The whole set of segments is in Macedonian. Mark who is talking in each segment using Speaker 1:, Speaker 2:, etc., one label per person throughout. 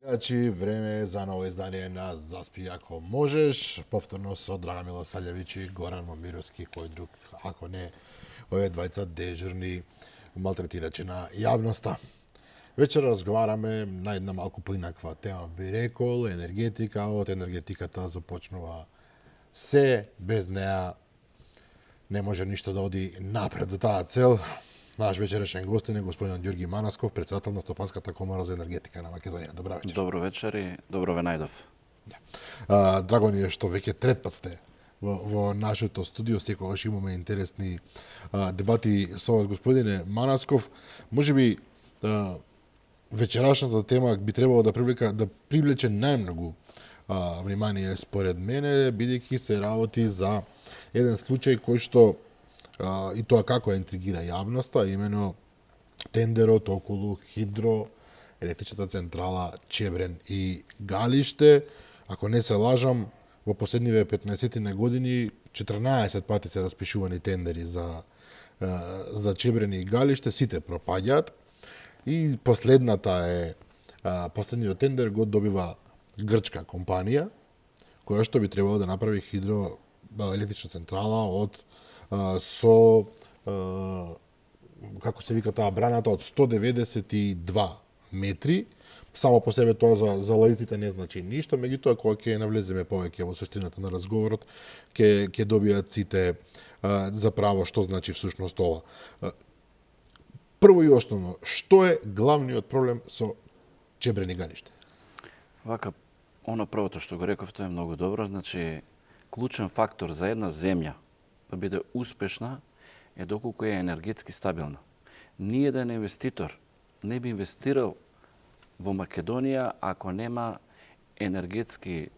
Speaker 1: Значи, време е за ново издание на Заспи ако можеш, повторно со Драга Милосављевиќ и Горан Момировски, кој друг, ако не овие двајца дежурни малтретирачи на јавноста. Вечера разговараме на една малку поинаква тема, би рекол, енергетика. Од енергетиката започнува се, без неа не може ништо да оди напред. За таа цел, наш вечерешен гостин е господин Ѓорги Манасков, председател на Стопанската комора за енергетика на Македонија. Добра вечер.
Speaker 2: Добро вечер и добро ве најдов.
Speaker 1: Драго ни е што веќе трет пат сте во нашето студио. Секогаш имаме интересни дебати со вас, господине Манасков. Можеби вечерашната тема би требало да привлече најмногу внимание според мене, бидејќи се работи за еден случај кој што и тоа како интригира јавноста, имено тендерот околу хидроелектричната централа Чебрен и Галиште. Ако не се лажам, во последниве 15 години 14 пати се распишувани тендери за Чебрен и Галиште, сите пропаѓаат. И последниот тендер го добива грчка компанија, која што би требало да направи хидроелектрична централа со како се вика таа браната од 192 метри. Само по себе тоа за лаиците не значи ништо, меѓутоа кога ќе навлеземе повеќе во суштината на разговорот, ќе добијат сите за право што значи всушност ова. Прво и основно, што е главниот проблем со Чебрен и Галиште?
Speaker 2: Вака, оно првото што го рековте е многу добро, значи клучен фактор за една земја да биде успешна е доколку е енергетски стабилна. Ниеден инвеститор не би инвестирал во Македонија ако нема енергетски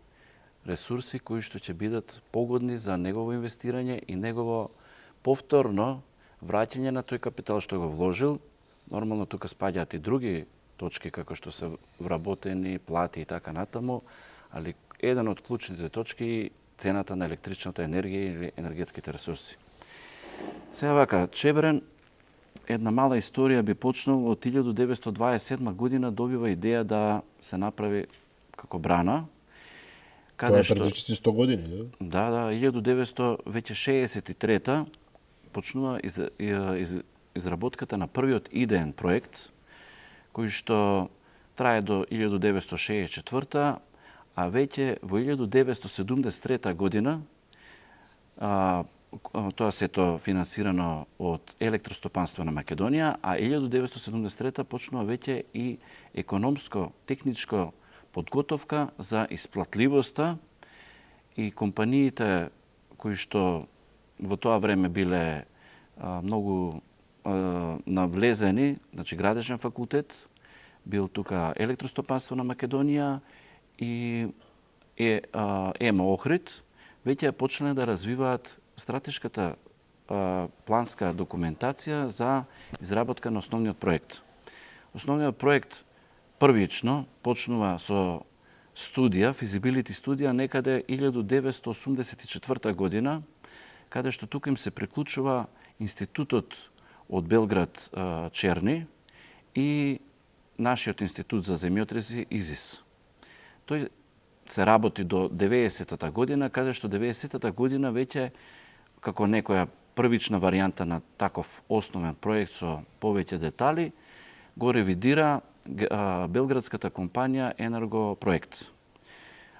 Speaker 2: ресурси кои што ќе бидат погодни за негово инвестирање и негово повторно враќање на тој капитал што го вложил. Нормално тука спаѓаат и други точки како што се вработени, плати и така натаму, али еден од клучните точки е цената на електричната енергија или енергетските ресурси. Сега вака, Чебрен, една мала историја би почнал од 1927 година добива идеја да се направи како брана.
Speaker 1: Тоа е преди 100 години, да?
Speaker 2: Да, 1963 почнува изработката на првиот идеен проект, кој што трае до 1964, а веќе во 1973 година, тоа сето финансирано од Електростопанство на Македонија, а 1973 почнува веќе и економско-техничко подготовка за исплатливоста и компаниите кои што во тоа време биле многу навлезени, значи Градежен факултет, бил тука Електростопанство на Македонија и ЕМО Охрид, веќе почнале да развиваат стратешката планска документација за изработка на основниот проект. Основниот проект првично почнува со студија, физибилити студија, некаде 1984 година, каде што тука им се приклучува институтот од Белград Черни и нашиот институт за земјотреси ИЗИС. Тој се работи до 90-та година, каде што 90-та година веќе како некоја првична варијанта на таков основен проект со повеќе детали, го ревидира белградската компанија Енергопроект.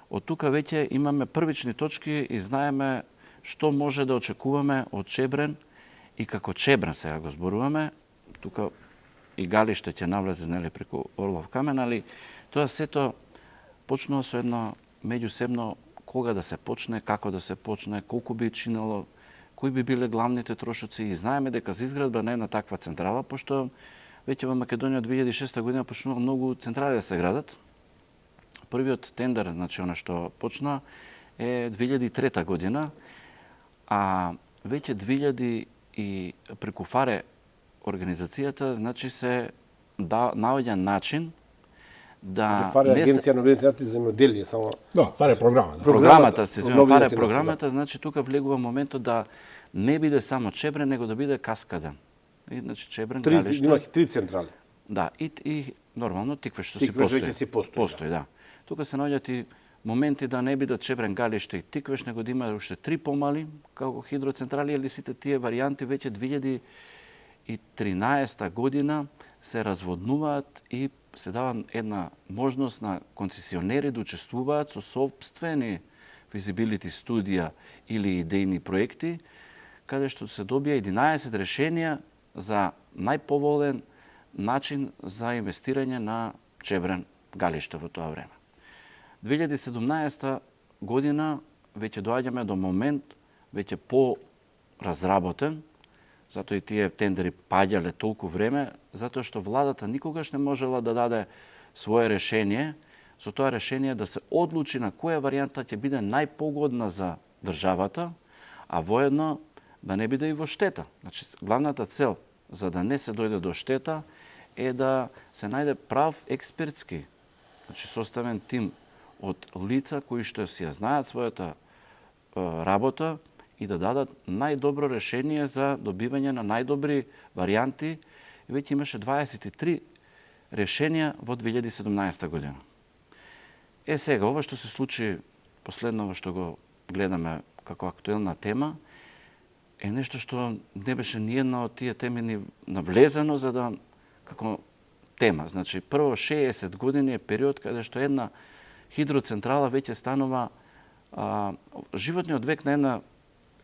Speaker 2: Од тука веќе имаме првични точки и знаеме што може да очекуваме од Чебрен и како Чебрен сега го зборуваме. Тука и Галиште ќе навлезе преку Орлов камен, али тоа сето почнува со едно меѓусебно кога да се почне, како да се почне, колку би чинело, кои би биле главните трошоци, и знаеме дека за изградба на една таква централа, пошто веќе во Македонија 2006 година почнува многу централи да се градат. Првиот тендер, значи она што почна, е 2003 година, а веќе 2000 и преку ФАРЕ организацијата, значи се наоѓа начин да
Speaker 3: ФАРЕ агенција на Обединетите нации за земјоделие, само
Speaker 1: ФАРЕ програма.
Speaker 2: Програмата се зема ФАРЕ програмата, значи тука влегува моментот да не биде само Чебрен, него да биде каскаден. И значи Чебрен, Галиште.
Speaker 3: Има 3 централи.
Speaker 2: Да, и нормално тиквешто си
Speaker 3: Тиквеш
Speaker 2: постои.
Speaker 3: веќе си постои,
Speaker 2: Постои, да. Тука се наоѓаат и моменти да не бидат Чебрен, Галиште и Тиквеш, него да има уште 3 помали како хидроцентрали, или сите тие варијанти веќе 2013 година се разводнуваат и се дава една можност на концесионери да учествуваат со собствени физибилити студија или идејни проекти, каде што се добија 11 решенија за најповолен начин за инвестирање на Чебрен, Галиште во тоа време. 2017 година веќе доаѓаме до момент веќе по-разработен, затоа и тие тендери паѓале толку време, затоа што владата никогаш не можела да даде свое решение, со тоа решение да се одлучи на која варијанта ќе биде најпогодна за државата, а воедно да не биде и во штета. Значи, главната цел за да не се дојде до штета е да се најде прав експертски, значи составен тим од лица кои што си ја знаат својата работа и да дадат најдобро решение за добивање на најдобри варијанти. Веќе имаше 23 решенија во 2017 година. Сега, ова што се случи последново што го гледаме како актуелна тема, е нешто што не беше ниедна од тие теми ни навлезено за да како тема. Значи, прво 60 години е период каде што една хидроцентрала веќе станува животниот век на една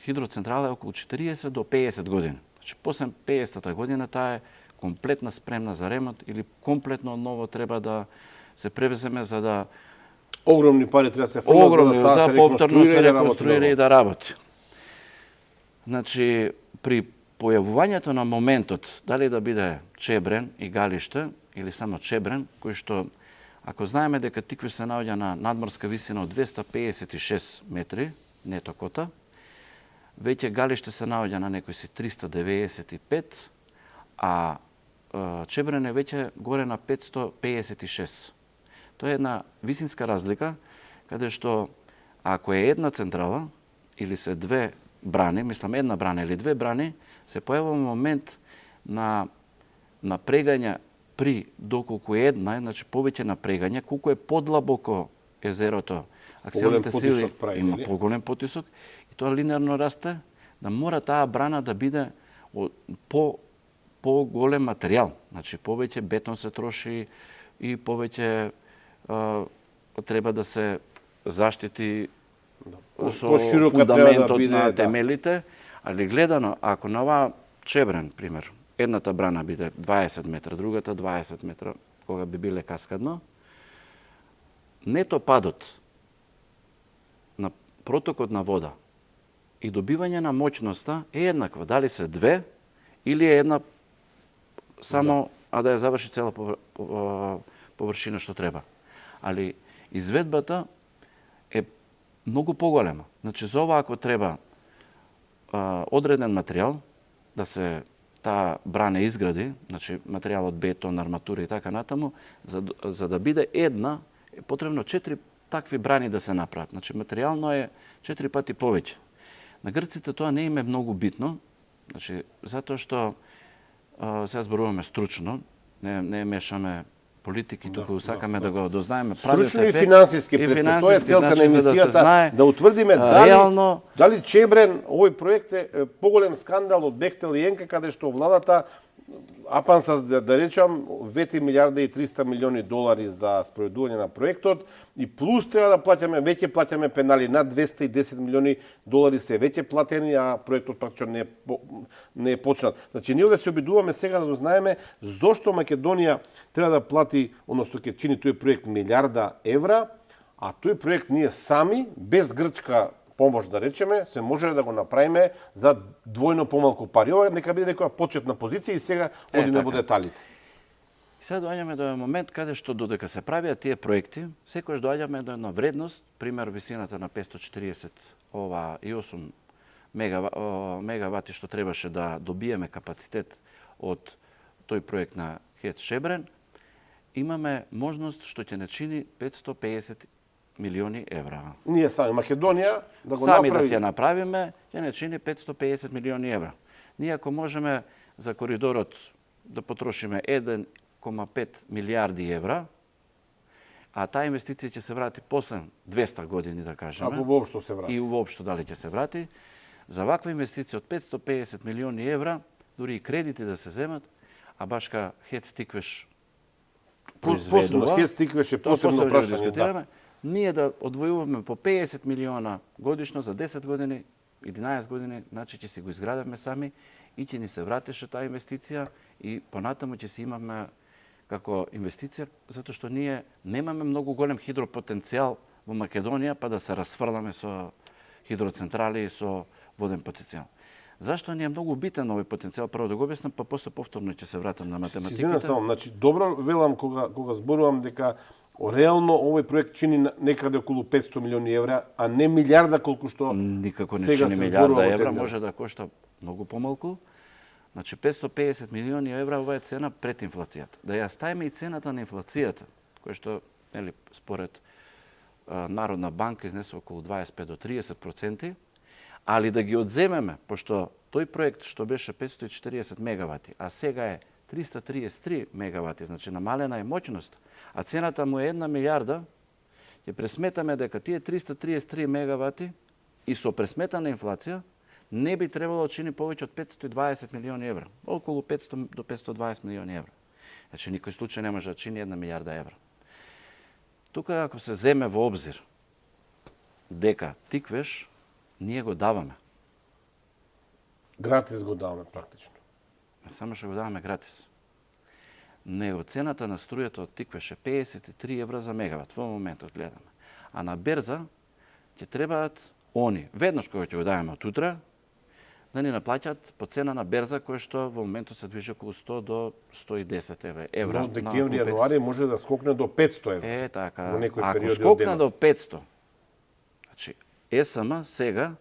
Speaker 2: хидроцентрала е околу 40 до 50 години. Значи, после 50-та година таа е комплетна спремна за ремонт или комплетно ново треба да се превземе за да
Speaker 3: огромни пари треба да се фрлат
Speaker 2: за повторно се реконструира и да работи. Значи, при појавувањето на моментот, дали да биде Чебрен и Галиште, или само Чебрен, кој што, ако знаеме дека Тиквеш се наоѓа на надморска висина од 256 метри, нето кота, веќе Галиште се наоѓа на некои си 395, а Чебрен е веќе горе на 556. Тоа е една висинска разлика, каде што ако е една централа, или се две брани, мислам една брана или две брани, се појавува момент на напрегања при доколку е една, значи повеќе напрегање, колку е подлабоко езерото, акселните сили има поголем потисок и тоа линеарно расте, да мора таа брана да биде по-голем материјал, значи повеќе бетон се троши и повеќе треба да се заштити со фундаментот на темелите, али гледано, ако на оваа Чебрен, пример, едната брана биде 20 метра, другата 20 метра, кога би биле каскадно, нето падот на протокот на вода и добивање на моќноста е еднаква. Дали се две или е една само, а да ја заврши цела површина што треба. Али изведбата е многу поголема. Значи, за ова ако треба одреден материјал, да се таа брана изгради, значи материјал од бетон, арматура и така натаму, за да биде една, е потребно 4 такви брани да се направат. Значи, материјално е 4 пати повеќе. На грците тоа не им е многу битно, значи, затоа што сега зборуваме стручно, не мешаме политики, туку сакаме да го дознаеме правилот
Speaker 3: ефект. Стручно и финансиски пред се. Тоа е целта на емисијата, да утврдиме дали Чебрен, овој проект е поголем скандал од Бехтел и Енка, каде што владата апанса, да речам, вети милиарда и 300 милиони долари за спроведување на проектот и плюс треба да плаќаме, веќе плаќаме пенали, над 210 милиони долари се веќе платени, а проектот практично не е почнат. Значи, ние да се обидуваме сега да знаеме зошто Македонија треба да плати, односно ќе чини тој проект милиарда евра, а тој проект ние сами, без грчка помош, да речеме, се може да го направиме за двојно помалку пари. Ова нека биде некоја почетна позиција и сега одиме во деталите.
Speaker 2: Сега доаѓаме до момент каде што додека се правиат тие проекти, секогаш доаѓаме до една вредност, пример висината на 548 мегавати што требаше да добиеме капацитет од тој проект на ХЕЦ Чебрен, имаме можност што ќе не чини 550 милиони евра.
Speaker 3: Ние сами, Македонија, да го
Speaker 2: сами
Speaker 3: направи...
Speaker 2: да се направиме, ќе не чини 550 милиони евра. Ние ако можеме за коридорот да потрошиме милиарди евра, а таа инвестиција ќе се врати после 200 години, да кажеме.
Speaker 3: Ако воопшто се врати.
Speaker 2: И воопшто дали ќе се врати. За ваква инвестиција од 550 милиони евра, дури и кредити да се земат, а башка ХЕЦ Тиквеш произведува.
Speaker 3: ХЕЦ Тиквеш е посебно прашање, да.
Speaker 2: Ние да одвојуваме по 50 милиона годишно за 10 години, 11 години, значи ќе си го изградаме сами и ќе ни се вратеше таа инвестиција и понатаму ќе си имаме како инвестиција, затоа што ние немаме многу голем хидропотенцијал во Македонија, па да се расфрламе со хидроцентрали и со воден потенцијал. Зашто ни е многу битен овој потенцијал, прво да го објаснам, па после повторно ќе се вратам на математиката.
Speaker 3: Значи, добро велам кога зборувам дека реално овој проект чини некаде околу 500 милиони евра, а не милиарда колку што
Speaker 2: никако не чини милиарда евра, може да кошта многу помалку. Значи 550 милиони евра ова е цена пред инфлацијата. Да ја ставиме и цената на инфлацијата, која што нели според Народна банка изнесе околу 25 до 30%, али да ги одземеме, пошто тој проект што беше 540 мегавати, а сега е 333 мегавати, значи намалена е моќност, а цената му е 1 милиарда, ќе пресметаме дека тие 333 мегавати и со пресметана инфлација не би требало да чини повеќе од 520 милиони евра, околу 500 до 520 милиони евра. Значи никој случај не може да чини 1 милиарда евра. Тука ако се земе во обзир дека Тиквеш ние го даваме.
Speaker 3: Гратис го даваме практично.
Speaker 2: Само што го даваме гратис. Него цената на струјата од Тиквеш е 53 евра за мегават. Во моментот гледаме. А на берза ќе требаат они, веднаш кога ќе го даваме од утре, да ни наплаќат по цена на берза која што во моментот се движи околу 100 до 110 евра.
Speaker 3: Но декември, јануари може да скокне до 500 евра.
Speaker 2: Така. Ако скокне до 500, значи ЕСМ сега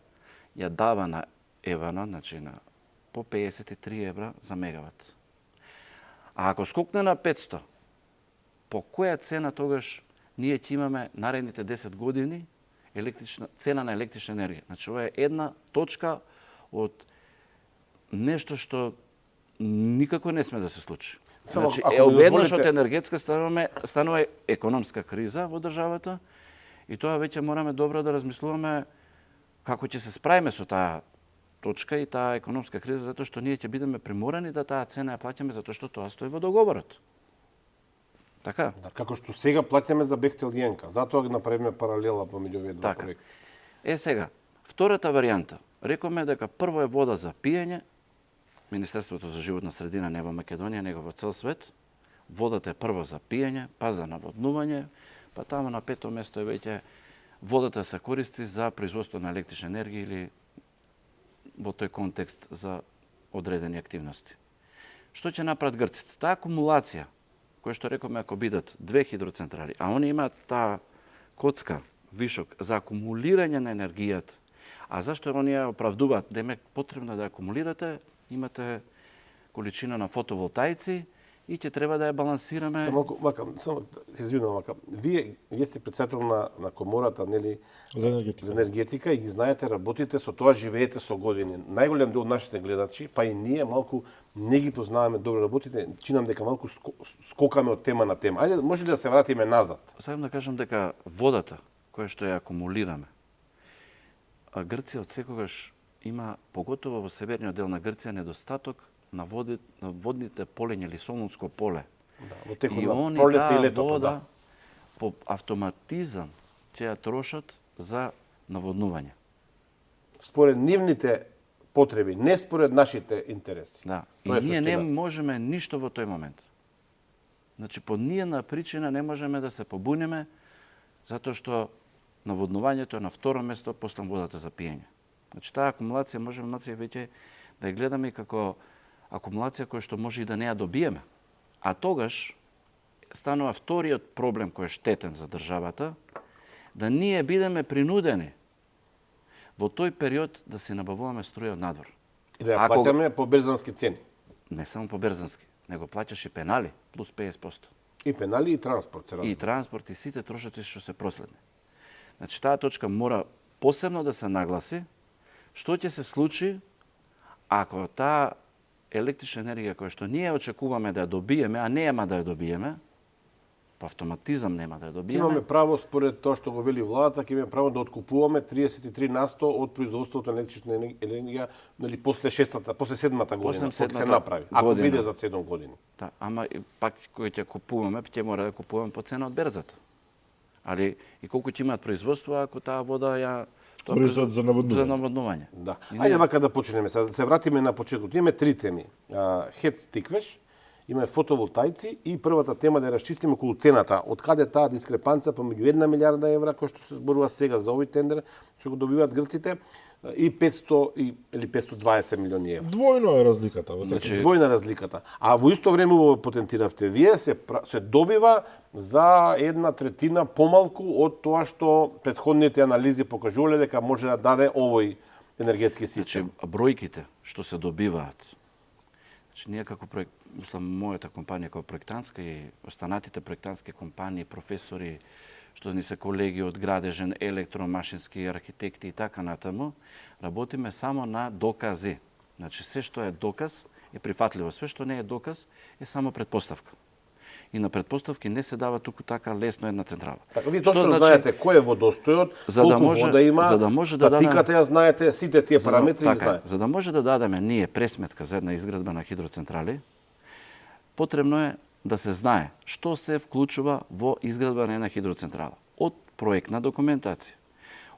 Speaker 2: ја дава на Евана, значи на по 53 евра за мегават. А ако скокне на 500, по која цена тогаш ние ќе имаме наредните 10 години цена на електрична енергија? Значи ова е една точка од нешто што никако не сме да се случи. Значи, веднаш од енергетска станува економска криза во државата и тоа веќе мораме добро да размислуваме како ќе се справиме со таа точка и таа економска криза, затоа што ние ќе бидеме приморани да таа цена ја плаќаме затоа што тоа стои во договорот. Така?
Speaker 3: Да, како што сега плаќаме за Бехтел и Енка. Затоа ги направиме паралела помеѓу овие два проекти.
Speaker 2: Сега, втората варијанта. Рековме дека прво е вода за пиење. Министерството за животна средина не во Македонија, него во цел свет. Водата е прво за пиење, па за наводнување, па таму на пето место е веќе водата се користи за производство на електрична енергија или во тој контекст за одредени активности. Што ќе направат грците? Таа акумулација, која што рековме ако бидат 2 хидроцентрали, а они имаат таа коцка, вишок за акумулирање на енергијата. А зашто оние оправдуваат? Демек потребно да акумулирате, имате количина на фотоволтаици и ќе треба да ја балансираме.
Speaker 3: Само се извинувам вака. Вие сте председател на комората, нели, за енергетика и ги знаете, работите со тоа, живеете со години. Најголем дел од нашите гледачи, па и ние малку не ги познаваме добро работите, чинам дека малку скокаме од тема на тема. Ајде, може ли да се вратиме назад?
Speaker 2: Сакам да кажам дека водата која што ја акумулираме, а Грција од секогаш има, поготово во северниот дел на Грција, недостаток на водните полења или солунско поле.
Speaker 3: Да, во текот на пролетта и летото,
Speaker 2: вода, по автоматизам ќе ја трошат за наводнување.
Speaker 3: Според нивните потреби, не според нашите интереси.
Speaker 2: Да, и ние не можеме ништо во тој момент. Значи, по ниједна причина не можеме да се побуниме, затоа што наводнувањето е на второ место после водата за пиење. Значи, таа акумулација можеме веќе да ја гледаме како акумулација која што може и да не ја добиеме. А тогаш станува вториот проблем кој е штетен за државата, да ние бидеме принудени во тој период да се набавуваме струја од надвор.
Speaker 3: И да ја плаќаме по берзански цени.
Speaker 2: Не само по берзански, него плаќаш и пенали плюс 50%.
Speaker 3: И пенали и транспорт.
Speaker 2: И транспорт и сите трошоци што се проследни. Значи, таа точка мора посебно да се нагласи што ќе се случи ако таа електрична енергија која што ние очекуваме да ја добиеме, а нема да ја добиеме, по автоматизам нема да ја добиеме.
Speaker 3: Имаме право, според тоа што го вели владата, ќе имаме право да откупуваме 33% од производството на електрична енергија, нели после 7-та година, кога се направи, ако биде за 7 години.
Speaker 2: Да, ама пак кој ќе купуваме, ќе мора да купуваме по цена од берзата. Али и колку ќе имаат производство ако таа вода ја
Speaker 1: користат за
Speaker 2: наводнување.
Speaker 3: Да. Ајде вака да почнеме. Се вратиме на почетокот. Имаме 3 теми. ХЕЦ Тиквеш, имаме фотоволтаици и првата тема да ја расчистиме околу цената. Од каде таа дискрепанца помеѓу 1 милиарда евра кој што се зборува сега за овој тендер што го добиваат грците и 500 или 520 милиони евра.
Speaker 1: Двојно е разликата.
Speaker 3: Значи, двојна разликата. А во исто време во потенциравте вие се добива за 1/3 помалку од тоа што претходните анализи покажувале дека може да даде овој енергетски систем.
Speaker 2: Значи, бројките што се добиваат. Значи, ние како проект, мислам, мојата компанија како проектантска и останатите проектантски компании, професори, што ни се колеги од градежен, електромашински, архитекти и така натаму, работиме само на докази. Значи, се што е доказ е прифатливо, све што не е доказ е само предпоставка. И на предпоставки не се дава туку така лесно една централа.
Speaker 3: Така, ви точно знаете кој е водостојот, колку вода има, статиката ја знаете, сите тие параметри ги знаете.
Speaker 2: За да може да дадеме ние пресметка за една изградба на хидроцентрали, потребно е да се знае што се вклучува во изградба на една хидроцентрала. Од проектна документација,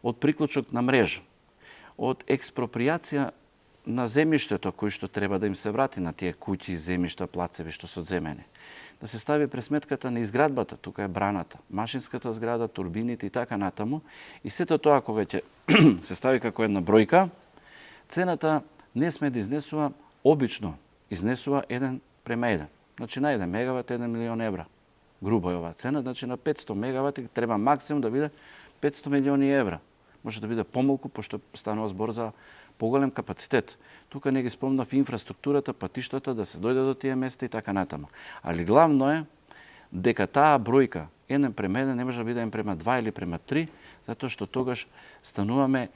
Speaker 2: од приклучок на мрежа, од експроприација на земјиштето кој што треба да им се врати на тие куќи, земјишта, плацеви што се одземени. Да се стави пресметката на изградбата, тука е браната, машинската зграда, турбините и така натаму. И сето тоа кога ќе се стави како една бројка, цената не сме да изнесува, обично изнесува 1:1. Значи на 1 мегават 1 милион евра. Грубо е оваа цена, значи на 500 мегавати треба максимум да биде 500 милиони евра. Може да биде помалку, пошто станува збор за поголем капацитет. Тука не ги спомнав инфраструктурата, патиштата, да се дојде до тие места и така натаму. Али главно е дека таа бројка 1:1 не може да биде 1:2 или 1:3, затоа што тогаш стануваме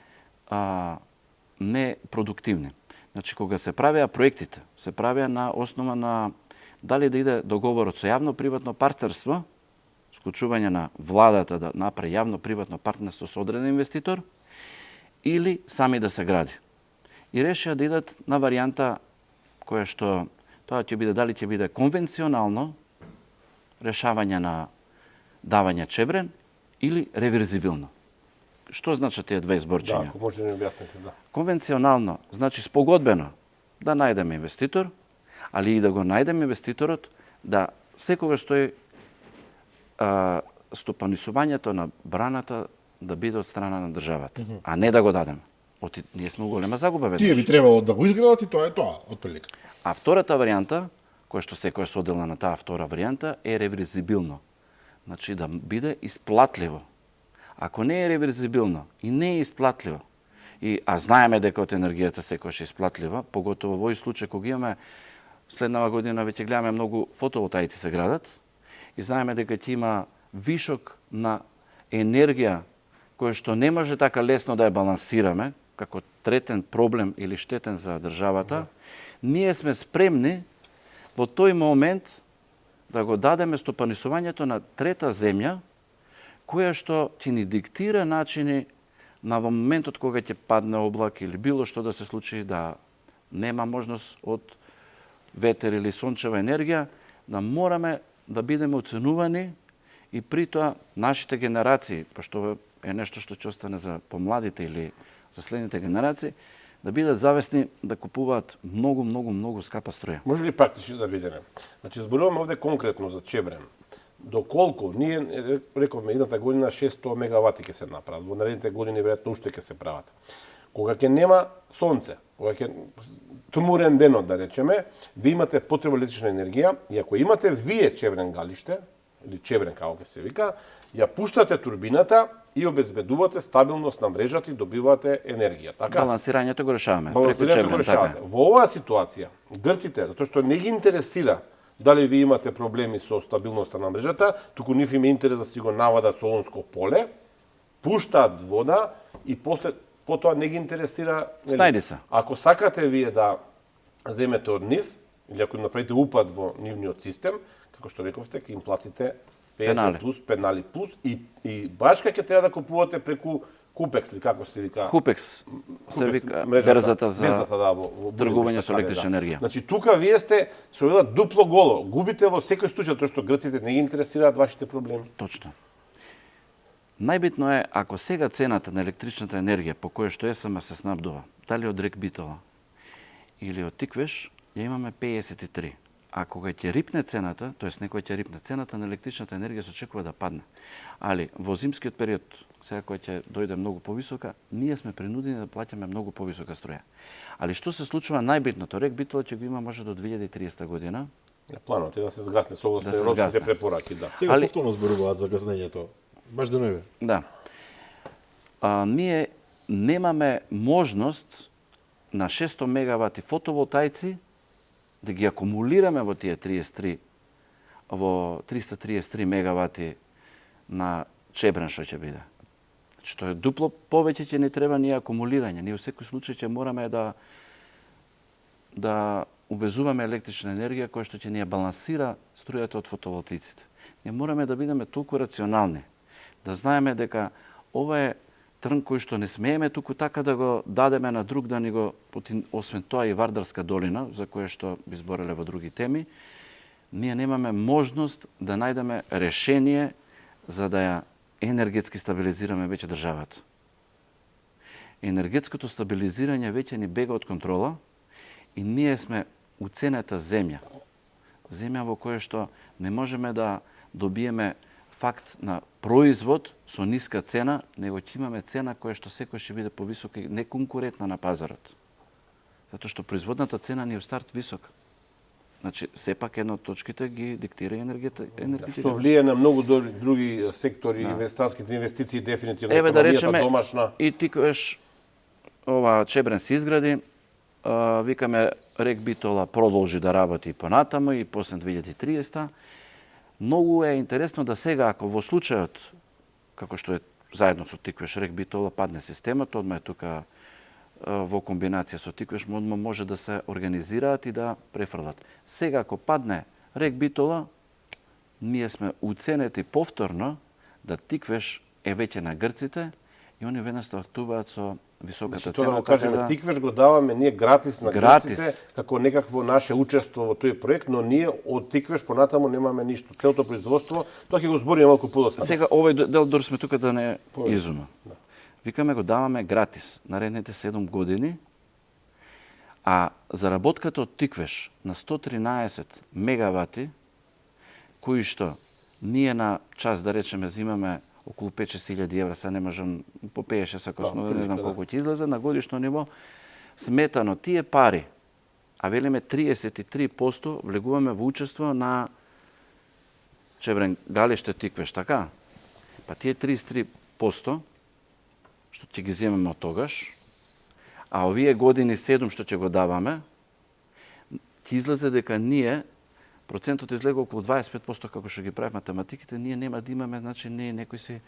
Speaker 2: непродуктивни. Значи, кога се правеа проектите, се правеа на основа на дали да иде договорот со јавно-приватно партнерство, склучување на владата да направи јавно-приватно партнерство со одреден инвеститор, или сами да се гради. И решија да идат на варијанта која што тоа ќе биде дали ќе биде конвенционално решавање на давање чебрен или реверзибилно. Што значат тие две изборчиња?
Speaker 3: Да, ако може да ми објасните, да.
Speaker 2: Конвенционално значи спогодбено да најдеме инвеститор, али и да го најдеме инвеститорот да секогаш стои стопанисувањето на браната да биде од страна на државата, а не да го дадеме. Ние сме голема загуба веднаш.
Speaker 1: Тие би требало да го изградат и тоа е тоа, отприлика.
Speaker 2: А втората варијанта, која што секоја се одела на таа втора варијанта, е реверзибилно. Значи да биде исплатливо. Ако не е реверзибилно и не е исплатливо, а знаеме дека од енергијата секојаш е исплатлива, поготово во овој случај кога имаме следнава година веќе гледаме многу фотоволтаици се градат и знаеме дека ќе има вишок на енергија која што не може така лесно да ја балансираме како третен проблем или штетен за државата, ние сме спремни во тој момент да го дадеме стопанисувањето на трета земја која што ќе ни диктира начини на во моментот кога ќе падне облак или било што да се случи, да нема можност од ветер или сончева енергија, да мораме да бидеме оценувани и при тоа нашите генерации, пошто е нешто што ќе остане за помладите или за следните генерации, да бидат завесни да купуваат многу скапа струја.
Speaker 3: Може ли практично да бидеме? Значи, зборуваме овде конкретно за чебрен. Доколку ние рековме едната година 600 мегавати ќе се направат, во наредните години веројатно уште ќе се прават. Кога ќе нема сонце, кога ќе тмурен денот да речеме, ви имате потреба електрична енергија и ако имате вие чебрен галиште или чебрен како ќе се вика, ја пуштате турбината и обезбедувате стабилност на мрежата и добивате енергија, така?
Speaker 2: Балансирањето го решаваме.
Speaker 3: Балансирањето го решавате. Така. Во оваа ситуација, грците, затоа што не ги интересира дали ви имате проблеми со стабилноста на мрежата, туку нив им е интерес да си го навадат солунско поле, пуштаат вода и потоа не ги интересира...
Speaker 2: Снајди се.
Speaker 3: Ако сакате вие да земете од нив, или ако им направите упад во нивниот систем, како што рековте, ќе им платите 50 плюс, пенали плюс и баш ќе треба да купувате преку Купекс, или како се вика?
Speaker 2: Купекс се вика берзата за тргување со електрична енергија.
Speaker 3: Значи, тука вие сте со една дупло голо. Губите во секој случај, тоа што грците не ги интересираат вашите проблеми.
Speaker 2: Точно. Најбитно е, ако сега цената на електричната енергија по која што СМ се снабдува, дали од Рек Битола или од Тиквеш, ја имаме 53. А кога ќе рипне цената, тоест некој ќе рипне цената на електричната енергија се очекува да падне. Али во зимскиот период, сега кој ќе дојде многу повисока, ние сме принудени да плаќаме многу повисока струја. Али што се случува најбитното? Рек Битола ќе го има може до 2030 година.
Speaker 3: Планот е да се згасне согласно европските препораки, да.
Speaker 1: Сега повторно зборуваат за гаснењето. Баш денови.
Speaker 2: Да. Ние немаме можност на 600 мегавати фотоволтаици да ги акумулираме во тие 333 мегавати на Чебрен што ќе биде. Што е дупло повеќе ќе ни треба ние акумулирање. Ние во секој случај ќе мораме да увезуваме електрична енергија која што ќе ни ја балансира струјата од фотоволтаиците. Ние мораме да бидеме толку рационални, да знаеме дека ова е трн кој што не смееме туку така да го дадеме на друг да ни го, освен тоа и Вардарска долина, за која што би збореле во други теми, ние немаме можност да најдеме решение за да ја енергетски стабилизираме веќе државата. Енергетското стабилизирање веќе ни бега од контрола и ние сме уценета земја. Земја во која што не можеме да добиеме факт на производ со ниска цена, него ќе имаме цена која што секој ќе биде повисока и неконкурентна на пазарот. Затоа што производната цена ни е старт висока. Значи, сепак една од точките ги диктира енергетиката.
Speaker 3: Што влие на многу други сектори, инвестиционските инвестиции, дефинитивно
Speaker 2: економијата
Speaker 3: домашна.
Speaker 2: Еве да речеме, и тиквеш ова Чебрен се изгради, викаме Рек Битола продолжи да работи понатаму и после 2030. Многу е интересно да сега, ако во случајот, како што е заедно со Тиквеш Рек Битола, падне системата, одма е тука во комбинација со Тиквеш, одма може да се организираат и да префрлат. Сега, ако падне Рек Битола, ние сме уценети повторно да Тиквеш е веќе на грците и они веднаш стартуваат со високата цена.
Speaker 3: Да кажеме, Тиквеш го даваме ние гратис на грците, како некакво наше учество во тој проект, но ние од Тиквеш понатаму немаме ништо. Целото производство, тоа ќе го збориме малку подоцна.
Speaker 2: Сега овој дел дори сме тука да не изума. Да. Викаме го даваме гратис наредните 7 години, а заработката од Тиквеш на 113 мегавати, кои што ние на час, да речеме, зимаме околу 5-6 евра, сега не можам по 5-6 ако основа, не знам колку ќе излезе, на годишно ниво, сметано тие пари, а велиме 33% влегуваме во учество на Чебрен Галиште Тиквеш, така? Па тие 33% што ќе ги земеме од тогаш, а овие години 7 што ќе го даваме, ќе излезе дека ние процентот излега околу 25%, како што ги прави математиките, ние нема да имаме, значи не некои си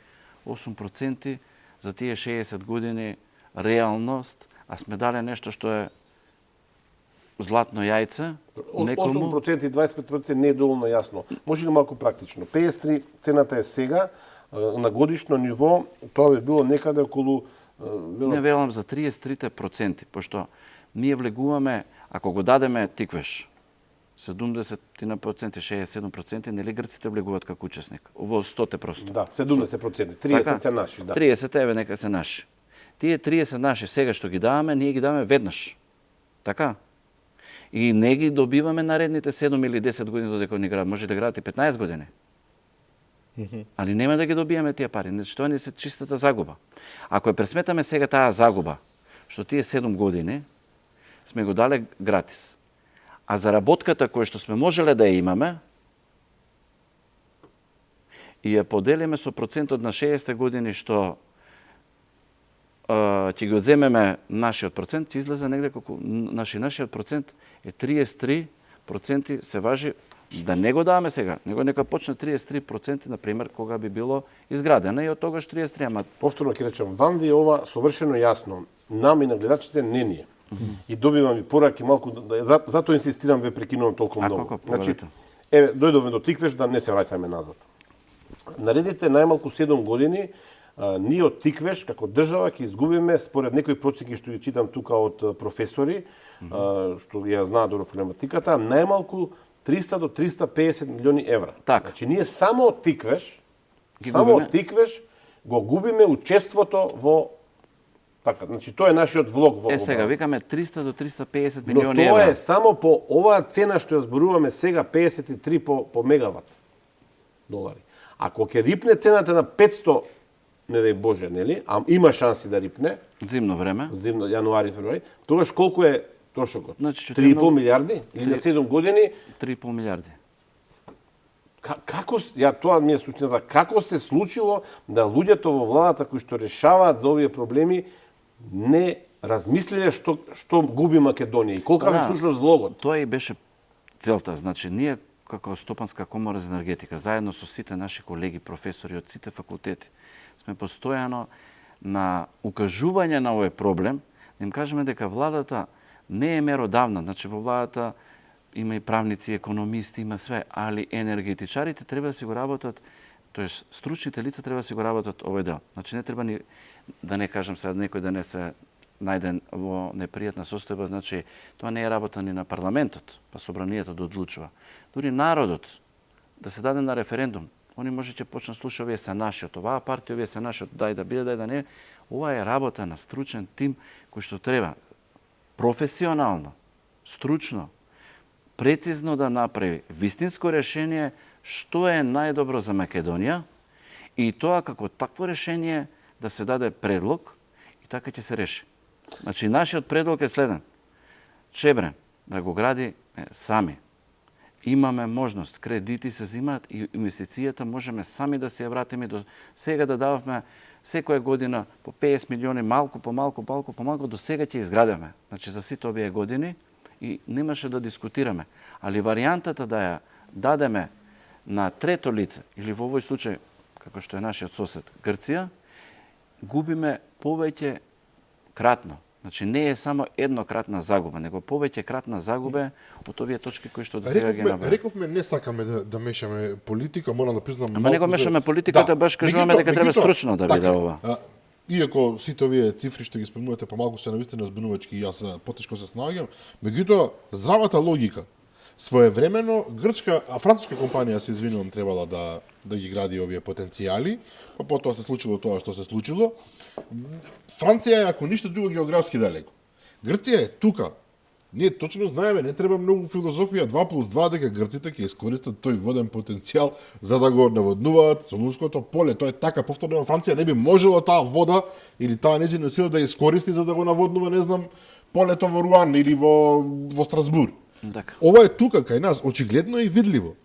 Speaker 2: 8% за тие 60 години реалност, а сме дали нешто што е златно јајце.
Speaker 3: 8% и 25% не е доволно јасно. Може ли малку практично? 53 цената е сега, на годишно ниво, тоа би било некаде околу...
Speaker 2: Не велам за 33%, пошто ние влегуваме, ако го дадеме Тиквеш, 70%, 67%, нели грците влегуваат како учесник? Во 100%.
Speaker 3: Да, 70%. 30 се наши, да.
Speaker 2: 30 еве нека се наши. Тие 30 наши сега што ги даваме, ние ги даваме веднаш. Така? И не ги добиваме наредните 7 или 10 години додека ни градат. Може да градат и 15 години. Али нема да ги добиеме тие пари. Значи тоа не се чистата загуба. Ако ја пресметаме сега таа загуба, што тие 7 години сме го дале гратис, а заработката која што сме можеле да ја имаме, и ја поделиме со процентот на 60 години што ќе ги одземеме нашиот процент, ќе излезе негде колку нашиот процент е 33% се важи да не го даваме сега, него нека почне 33%, например, кога би било изградена и од тогаш 33%.
Speaker 3: Повторно ќе речем, вам ви ова совршено јасно, нам и на гледачите не ни е. и добивам и пораки малку, затоа инсистирам ве прекинувам толку многу.
Speaker 2: Како? Значи,
Speaker 3: дојдовме до Тиквеш, да не се враќаме назад. Наредите најмалку 7 години, ние од Тиквеш, како држава, ќе изгубиме, според некои процеки што ги читам тука од професори, што ја знаат добро проблематиката, најмалку 300 до 350 милиони евра.
Speaker 2: Так.
Speaker 3: Значи, ние само од Тиквеш, го губиме учеството во... Така, значи, тоа е нашиот влог во...
Speaker 2: сега, викаме 300 до 350 милиони
Speaker 3: евра. Но
Speaker 2: евра.
Speaker 3: тоа е само по оваа цена што ја зборуваме сега, 53 по мегават долари. Ако ќе рипне цената на 500, не дај Боже, нели, а има шанси да рипне...
Speaker 2: Зимно време.
Speaker 3: Зимно, јануари, февруари. Тогаш колку е трошокот?
Speaker 2: Значи,
Speaker 3: 3,5 милиарди? Или на 7 години?
Speaker 2: 3,5 милиарди.
Speaker 3: Како, тоа ми е суштината, како се случило да луѓето во владата кои што решаваат за овие проблеми не размислиле што губи Македонија и колка е всушност влогот?
Speaker 2: Тоа и беше целта. Значи, ние како Стопанска комора за енергетика, заедно со сите наши колеги, професори од сите факултети, сме постојано на укажување на овој проблем, да им кажеме дека владата не е меродавна. Значи, во владата има и правници, економисти, има све, али енергетичарите треба да си го работат, тоест стручните лица треба да си го работат овој дел. Значи, не треба ни, да не кажам сега, некој да не се најден во непријатна состојба, значи, тоа не е работа ни на парламентот, па собранието да одлучува. Дури народот, да се даде на референдум, они може ќе почнат слуша, овие се наши, од оваа партија, овие се наши, дај да биде, дај да не. Ова е работа на стручен тим кој што треба професионално, стручно, прецизно да направи вистинско решение што е најдобро за Македонија и тоа како такво решение да се даде предлог и така ќе се реши. Значи, нашиот предлог е следен. Чебрен да го гради сами. Имаме можност, кредити се зимаат и инвестицијата можеме сами да се ја вратиме. До сега да дававме секоја година по 50 милиони, малку по малку, до сега ќе изградиме. Значи, за сите овие години и немаше да дискутираме. Али варијантата да ја дадеме на трето лице, или во овој случај, како што е нашиот сосед Грција, губиме повеќе кратно. Значи, не е само еднократна загуба, него повеќе кратна загуба од овие точки кои што до сега ги набаваме.
Speaker 1: Рековме, не сакаме да мешаме политика, морам да признам...
Speaker 2: Ама не го мешаме политиката, баш кажуваме дека треба стручно да биде ова.
Speaker 1: Иако сите овие цифри што ги спомнувате помалку се навистина збунувачки и јас потешко се снаоѓам, меѓутоа здравата логика своевремено француска компанија, се извинувам, требала да ги гради овие потенцијали, па потоа се случило тоа што се случило. Франција е, ако ништо друго, географски далеко. Грција е тука. Ние точно знаеме, не треба многу филозофија 2+2 дека грците ќе искористат тој воден потенцијал за да го наводнуваат Солунското поле. Тоа е така, повторно Франција не би можела таа вода или таа нејзина сила да искористи за да го наводнува, не знам, полето во Руан или во Страсбур.
Speaker 2: Така.
Speaker 1: Ова е тука кај нас, очигледно и видливо.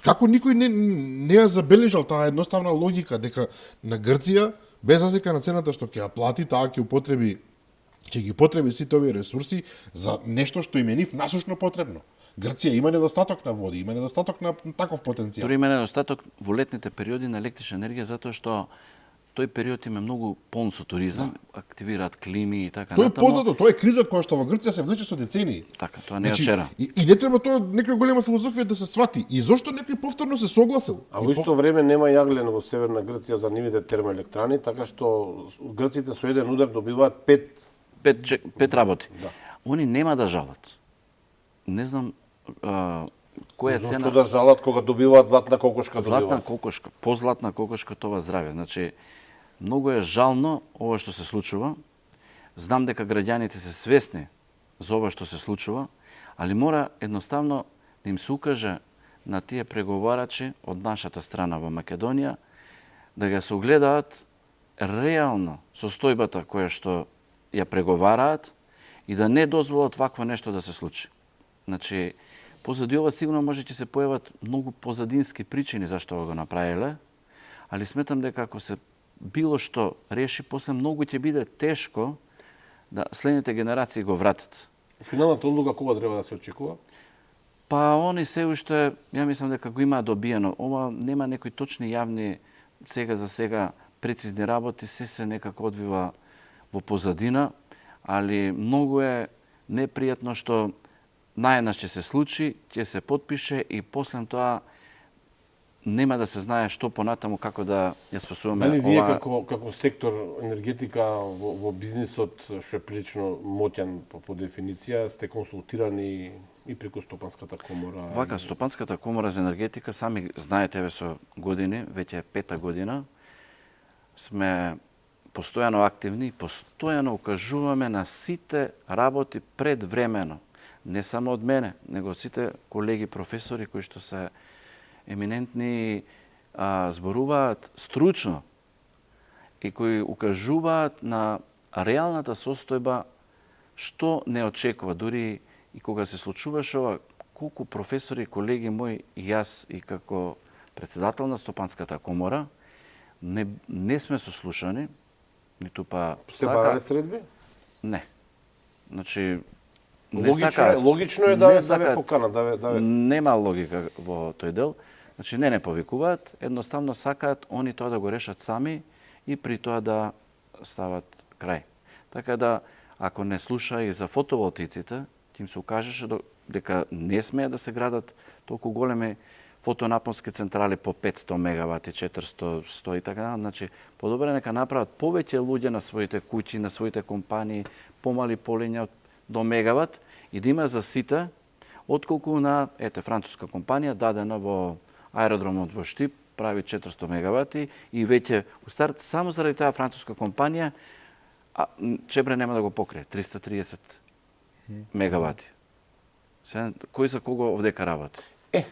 Speaker 1: Како никој не ја забележал таа едноставна логика дека на Грција, без разлика на цената што ќе ја плати, таа ќе ги потреби сите овие ресурси за нешто што им е нив насушно потребно. Грција има недостаток на води, има недостаток на таков потенцијал.
Speaker 2: Дури има недостаток во летните периоди на електрична енергија затоа што тој период им е многу полн со туризам, активираат клими и така
Speaker 1: натаму. Тоа е познато, тоа е криза која што во Грција се влече со децении.
Speaker 2: Така, тоа не е вчера.
Speaker 1: И не треба тоа некоја голема филозофија да се свати. И зошто некој повторно се согласил?
Speaker 3: А во исто време нема јаглен во северна Грција за нивните термоелектрани, така што грците со еден удар добиваат
Speaker 2: 5 работи.
Speaker 3: Да.
Speaker 2: Они нема да жалат. Не знам која цена...
Speaker 3: Зошто да жалат кога добиваат златна кокошка?
Speaker 2: Златна кокошка, позлатна кокошка, тоа здраве. Значи, многу е жално ова што се случува. Знам дека граѓаните се свесни за ова што се случува, али мора едноставно да им се укаже на тие преговарачи од нашата страна во Македонија да ја се огледаат реално состојбата која што ја преговараат и да не дозволат вакво нешто да се случи. Значи, позади ова сигурно може ќе се појават многу позадински причини зашто го направиле, али сметам дека ако се било што реши, после многу ќе биде тешко да следните генерации го вратат.
Speaker 3: Финалната одлука кога треба да се очекува?
Speaker 2: Па они се уште, ја мислам дека го имаа добиено. Ова нема некои точни јавни сега за сега прецизни работи, се некако одвива во позадина, али многу е непријатно што наеднаш ќе се случи, ќе се потпише и после тоа нема да се знае што понатаму, како да ја спасуваме.
Speaker 3: Дали вие како сектор енергетика во бизнисот, што е прилично моќен по дефиниција, сте консултирани и преку Стопанската комора?
Speaker 2: Вака, Стопанската комора за енергетика, сами знаете ве со години, веќе 5-та година, сме постојано активни, постојано укажуваме на сите работи предвремено. Не само од мене, него од сите колеги професори кои што се еминентни, зборуваат стручно и кои укажуваат на реалната состојба што не очекува. Дури и кога се случуваше ова, колку професори, колеги мои, и јас и како председател на Стопанската комора, не сме сослушани, ниту па
Speaker 3: сте барале средби?
Speaker 2: Не. Значи,
Speaker 3: логично е да ве поканат,
Speaker 2: Нема логика во тој дел. Значи, не повикуваат, едноставно сакаат они тоа да го решат сами и при тоа да стават крај. Така да, ако не слуша и за фотоволтаиците, им се укажеше дека не смеат да се градат толку големи фотонапонски централи по 500 мегавати, 400, 100 и така. Значи, подобре нека направат повеќе луѓе на своите куќи, на своите компании, помали полиња до мегават и да има за сите, отколку на, француска компанија дадена во аеродромот во Штип, прави 400 мегавати и веќе у старт само заради таа француска компанија Чебре нема да го покрие 330 мегавати. Кој за кого овдека работи?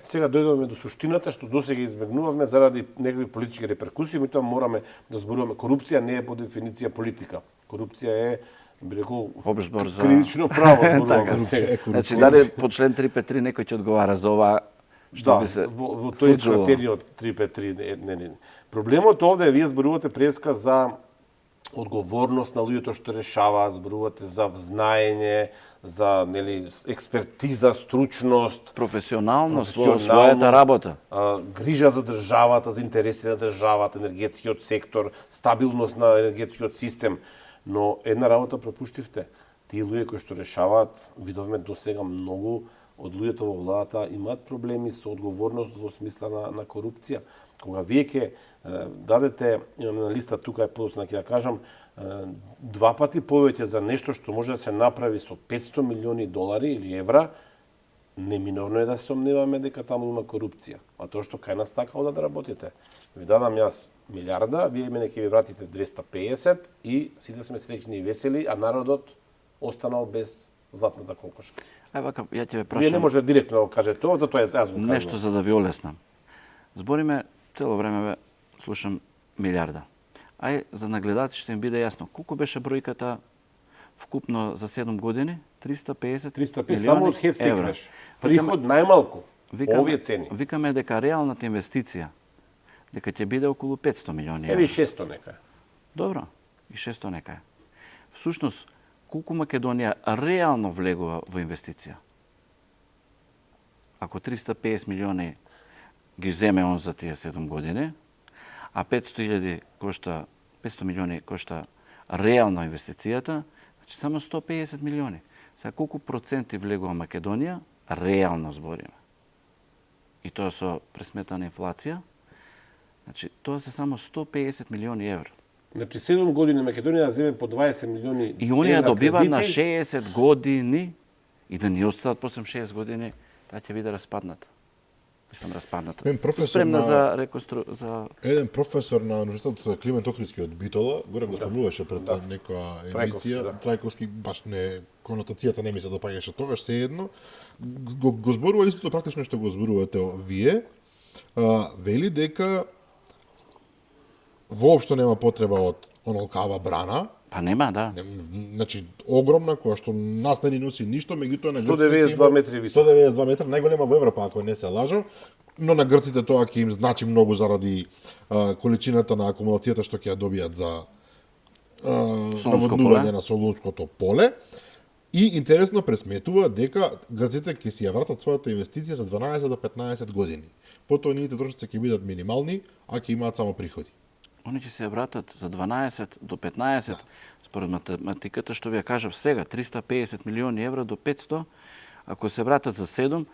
Speaker 3: Сега дојдовме до суштината што досега избегнувавме заради некакви политички реперкусии, ми тоа мораме да зборуваме. Корупција не е по дефиниција политика. Корупција е, би рекол, кривично право зборуваме сега.
Speaker 2: Значи, дали по член 353 некој ќе одговара за ова што би се
Speaker 3: во тој критериот 353 не. Проблемот овде е, вие зборувате преска за одговорност на луѓето што решаваат, зборувате за знаење, за експертиза, стручност,
Speaker 2: професионалност во својата работа,
Speaker 3: грижа за државата, за интереси на државата, енергетскиот сектор, стабилност на енергетскиот систем, но една работа пропуштивте. Тие луѓе кои што решаваат, видовме досега многу од луѓето во владата имаат проблеми со одговорност во смисла на корупција. Кога вие ќе дадете на листа, тука е подоцна ќе ја кажам, 2 пати повеќе за нешто што може да се направи со 500 милиони долари или евра, неминовно е да се сомневаме дека таму има корупција. А тоа што кај нас така да работите. Ви дадам јас милиарда, вие мене ќе ви вратите 250 и сите сме среќни и весели, а народот останал без златната кокошка.
Speaker 2: Вака, ја ќе ве прашам.
Speaker 3: Вие не може директно да го кажете тоа, затоа јас го кажам.
Speaker 2: Нешто за да ви олеснам. Збориме цело време слушам милиарда. За нагледачите ще им биде јасно. Колку беше бројката вкупно за 7 години? 350 милиони
Speaker 3: само од ХЕЦ теквеш. Приход најмалку. Овие цени.
Speaker 2: Викаме дека реалната инвестиција дека ќе биде околу 500 милиони евра.
Speaker 3: Еви 600 нека.
Speaker 2: Добро, и 600 нека. Всушност, колку Македонија реално влегува во инвестиција? Ако 350 милиони ги земе он за тие 7 години, а 500 милиони кошта реална инвестицијата, значи само 150 милиони. Сега колку проценти влегува Македонија, реално збориме. И тоа со пресметана инфлација, значи тоа се само 150 милиони евра.
Speaker 3: Значи 7 години Македонија да земе по 20 милиони евра.
Speaker 2: И они ја добиваат на 60 години и да ни остават после 6 години, таа ќе биде распадната. Мислам, распадната. Спремна за
Speaker 1: Еден професор на Универзитетот Климент Охридски од Битола, горе го спомнуваше пред некоја емисија, Трајковски, баш не, конотацијата не ми се допаѓаше тогаш, сеедно, го зборува истото практично што го зборувате вие, вели дека воопшто нема потреба од онолкава брана.
Speaker 2: Па нема, да.
Speaker 1: Значи, огромна, која што нас не ни носи ништо, меѓутоа на
Speaker 3: 192 метри висок.
Speaker 1: 192 метра, најголема во Европа, ако не се лажам, но на грците тоа ќе им значи многу заради количината на акумулацијата што ќе ја добијат за наводнување на Солунското поле. И интересно пресметува дека грците ќе си ја вратат својата инвестиција за 12 до 15 години. Потоа нивните трошоци ќе бидат минимални, а ќе имаат само приходи.
Speaker 2: Они ќе се вратат за 12 до 15, според математиката, што ви ја кажав сега, 350 милиони евра до 500, ако се вратат за 7,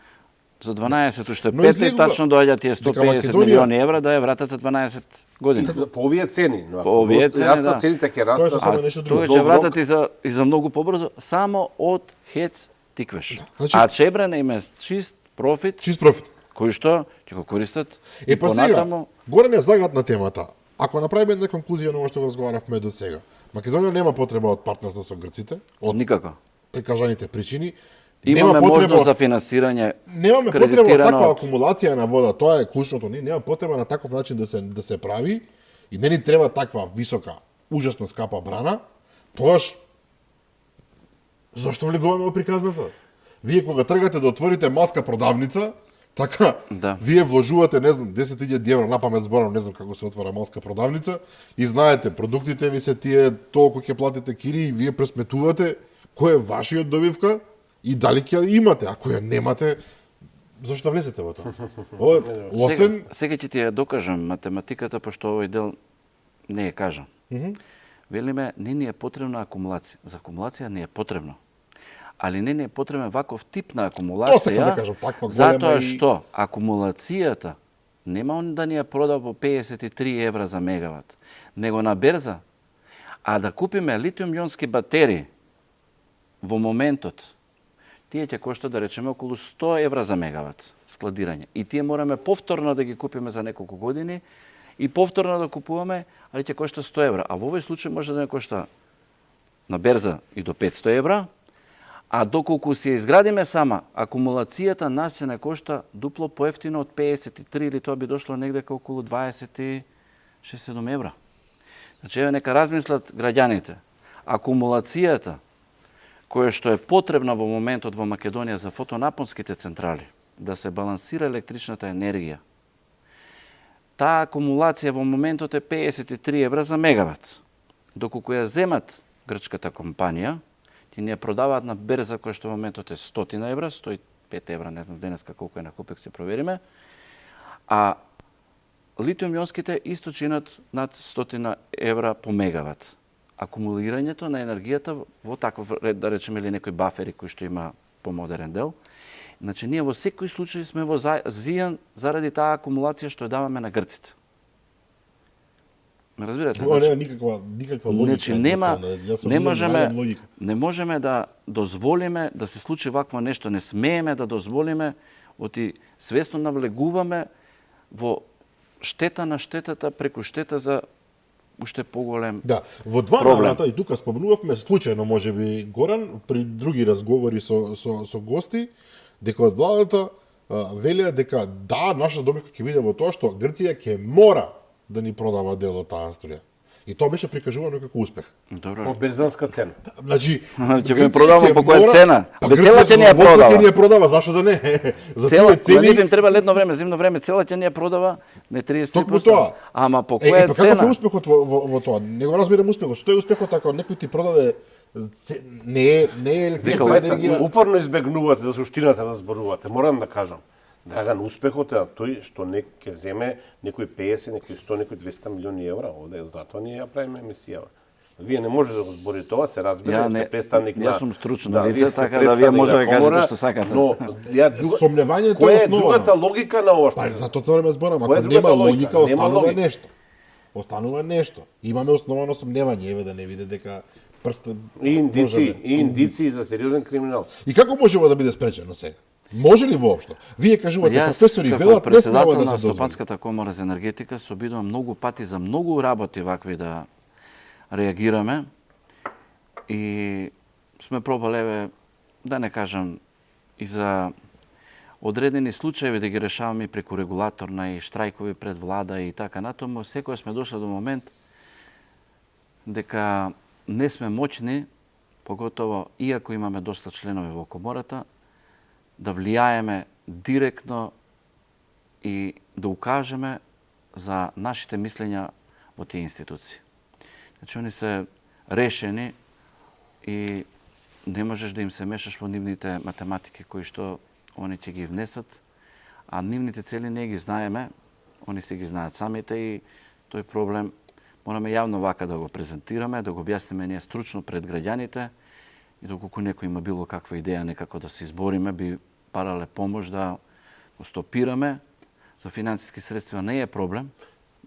Speaker 2: за 12 уште 5 и тачно доаѓаат тие 150 милиони евра да ја вратат за 12 години.
Speaker 3: По овие цени, но
Speaker 2: по овие цени, да.
Speaker 3: Цените ќе растат,
Speaker 2: тоа ќе вратат и за многу побрзо само од ХЕЦ Тиквеш. А Чебрен има чист профит.
Speaker 1: Чист профит.
Speaker 2: Кој што ќе го користат
Speaker 1: и понатаму. Горен е загад на темата. Ако направиме една конклузија на ова што разговаравме до сега, Македонија нема потреба од партнерство со грците, од
Speaker 2: никако
Speaker 1: прикажаните причини.
Speaker 2: Имаме можност за финансирање.
Speaker 1: Немаме потреба од таква акумулација на вода, тоа е клучното. Нема потреба на таков начин да се прави и не ни треба таква висока, ужасно скапа брана. Тоаш зошто влегуваме во приказната? Вие кога тргате да отворите маска продавница, така,
Speaker 2: да.
Speaker 1: Вие вложувате, не знам, 10.000 евра, напамет зборам, не знам како се отвора маска продавница, и знаете, продуктите ви се тие, толку ќе платите кири, и вие пресметувате кој е вашиот добивка и дали ќе имате. Ако ја немате, зашто влезете во тоа? Освен...
Speaker 2: Сега ќе ти ја докажам математиката, пошто овој дел не ја кажам. Велиме, не ни е потребна акумулација. За акумулација не е потребно. Али не е потребен ваков тип на акумулација,
Speaker 1: да кажам, таква
Speaker 2: затоа што акумулацијата нема он да ни ја прода по 53 евра за мегават, него на берза, а да купиме литиум-ионски батерии во моментот, тие ќе коштат, да речеме, околу 100 евра за мегават складирање. И тие мораме повторно да ги купиме за неколку години и повторно да купуваме, али ќе кошта 100 евра. А во овој случај може да не кошта на берза и до 500 евра, а доколку се изградиме сама, акумулацијата нас се не кошта дупло поевтино од 53 или тоа би дошло негде околу 26-7 евра. Значи, нека размислат граѓаните. Акумулацијата која што е потребна во моментот во Македонија за фотонапонските централи, да се балансира електричната енергија, таа акумулација во моментот е 53 евра за мегават. Доколку ја земат грчката компанија, ти не ја продаваат на берза која што во моментот е 100 евра, 105 евра, не знам денеска колку е на купек, се провериме, а литиум-ионските исто чинат над 100 евра по мегават. Акумулирањето на енергијата во таков ред, да речеме, или некои бафери кои што има помодерен дел. Значи, ние во секој случај сме во зијан заради таа акумулација што ја даваме на грците. Ме разбирате?
Speaker 1: Ова нема никаква логика.
Speaker 2: Значи, не можеме да дозволиме да се случи вакво нешто, не смееме да дозволиме, оти свесно навлегуваме во штета на штетата преку штета за уште поголем
Speaker 1: Да, во два наврата, и тука спомнувавме случајно можеби Горан при други разговори со гости, дека од владата велеа дека да, наша добивка ќе биде во тоа што Грција ќе мора да ни продава дел од таа струја. И тоа беше прикажувано како успех.
Speaker 2: Добро.
Speaker 3: По берзанска цена.
Speaker 1: Значи,
Speaker 2: ќе ви продаваме по која цена?
Speaker 1: Цела ќе ни ја продава. Ќе ни ја продава, зашто да не?
Speaker 2: За тие цени им треба летно време, зимно време, цела ќе ни ја продава, не 33%.
Speaker 1: Токму тоа.
Speaker 2: Ама по која цена?
Speaker 1: Каков е успехот во тоа? Не го разбирам успехот. Што е успехот ако некој ти продаде не е електрична енергија?
Speaker 3: Упорно избегнувате за суштината да зборувате. Морам да кажам. Драган, успехот е тој што ќе земе некој 50, некој 100, некој 200 милиони евра. Овде затоа ние ја правиме емисија. Вие не може да го зборите тоа, се разбира, се представник на...
Speaker 2: Јас сум стручно лице, така да вие може да кажете што сакате.
Speaker 3: Но
Speaker 1: сомневањето
Speaker 3: е
Speaker 1: основано.
Speaker 3: другата логика на ова што?
Speaker 1: Па за тоа време зборам, ако нема логика, останува нешто. Останува нешто. Имаме основано сомневање, еве да не види дека прст
Speaker 3: и индици за сериозен криминал.
Speaker 1: И како можево да биде спречено сега? Може ли воопшто? Вие кажувате, професори велат, не смева да се дозволи.
Speaker 2: На Стопанската комора за енергетика се обидувам многу пати за многу работи вакви да реагираме и сме пробале, да не кажам, и за одредени случаи да ги решаваме преку регулаторна и штрајкови пред влада и така натаму. Секоја сме дошли до момент дека не сме моćни, поготово иако имаме доста членови во комората, да влијаеме директно и да укажеме за нашите мислења во тие институции. Значи, они се решени и не можеш да им се мешаш во нивните математики кои што они ќе ги внесат, а нивните цели не ги знаеме, они се ги знаат самите и тој проблем Мораме јавно вака да го презентираме, да го објасниме ние стручно пред граѓаните и доколку некој има било каква идеја некако да се избориме, би парале помош да го стопираме. За финансиски средства не е проблем.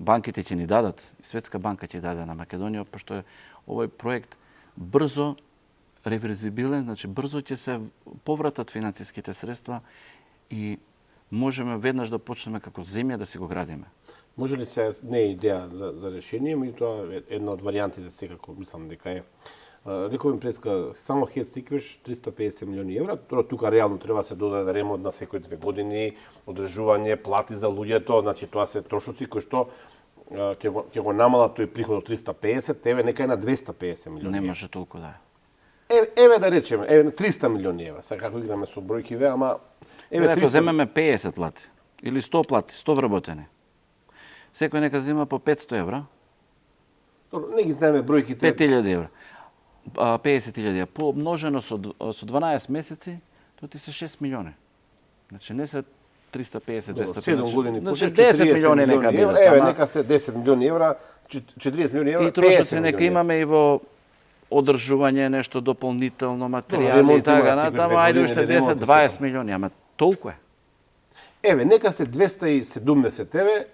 Speaker 2: Банките ќе ни дадат, и Светска банка ќе даде на Македонија, пошто е овој проект брзо реверзибилен, значи брзо ќе се повратат финансиските средства и можеме веднаш да почнеме како земја да си го градиме.
Speaker 3: Може ли се, не е идеја за решение, меѓутоа една од варијантите секако мислам дека е. Реков им преска, само хет стиквеш 350 милиони евра, тука реално треба се додаде ремонт на секои 2 години, одржување, плати за луѓето, значи тоа се трошоци кои што ќе го намалат тој приход од 350, еве нека е на 250 милиони.
Speaker 2: Не може толку да
Speaker 3: е. Еве да речеме, еве 300 милиони евра. Сега како играме со бројки ве, ама
Speaker 2: еве 300. Ако земеме 50 плати или 100 плати, 100 вработени. Секој нека зема по 500 евра.
Speaker 3: Добро, не ги знаеме бројките.
Speaker 2: 5000 евра. 50.000 помножено со 12 месеци, тоа ти се 6 милиони. Значи не се 350, 250.
Speaker 3: 7 години,
Speaker 2: значи 10 милиони нека бидат.
Speaker 3: Еве, нека се 10 милиони евра, 40 милиони евра,
Speaker 2: и трошоци нека имаме и во одржување, нешто дополнително, материјали и така натаму, ајде уште 10-20 милиони, ама толку е.
Speaker 3: Еве, нека се 270 еве,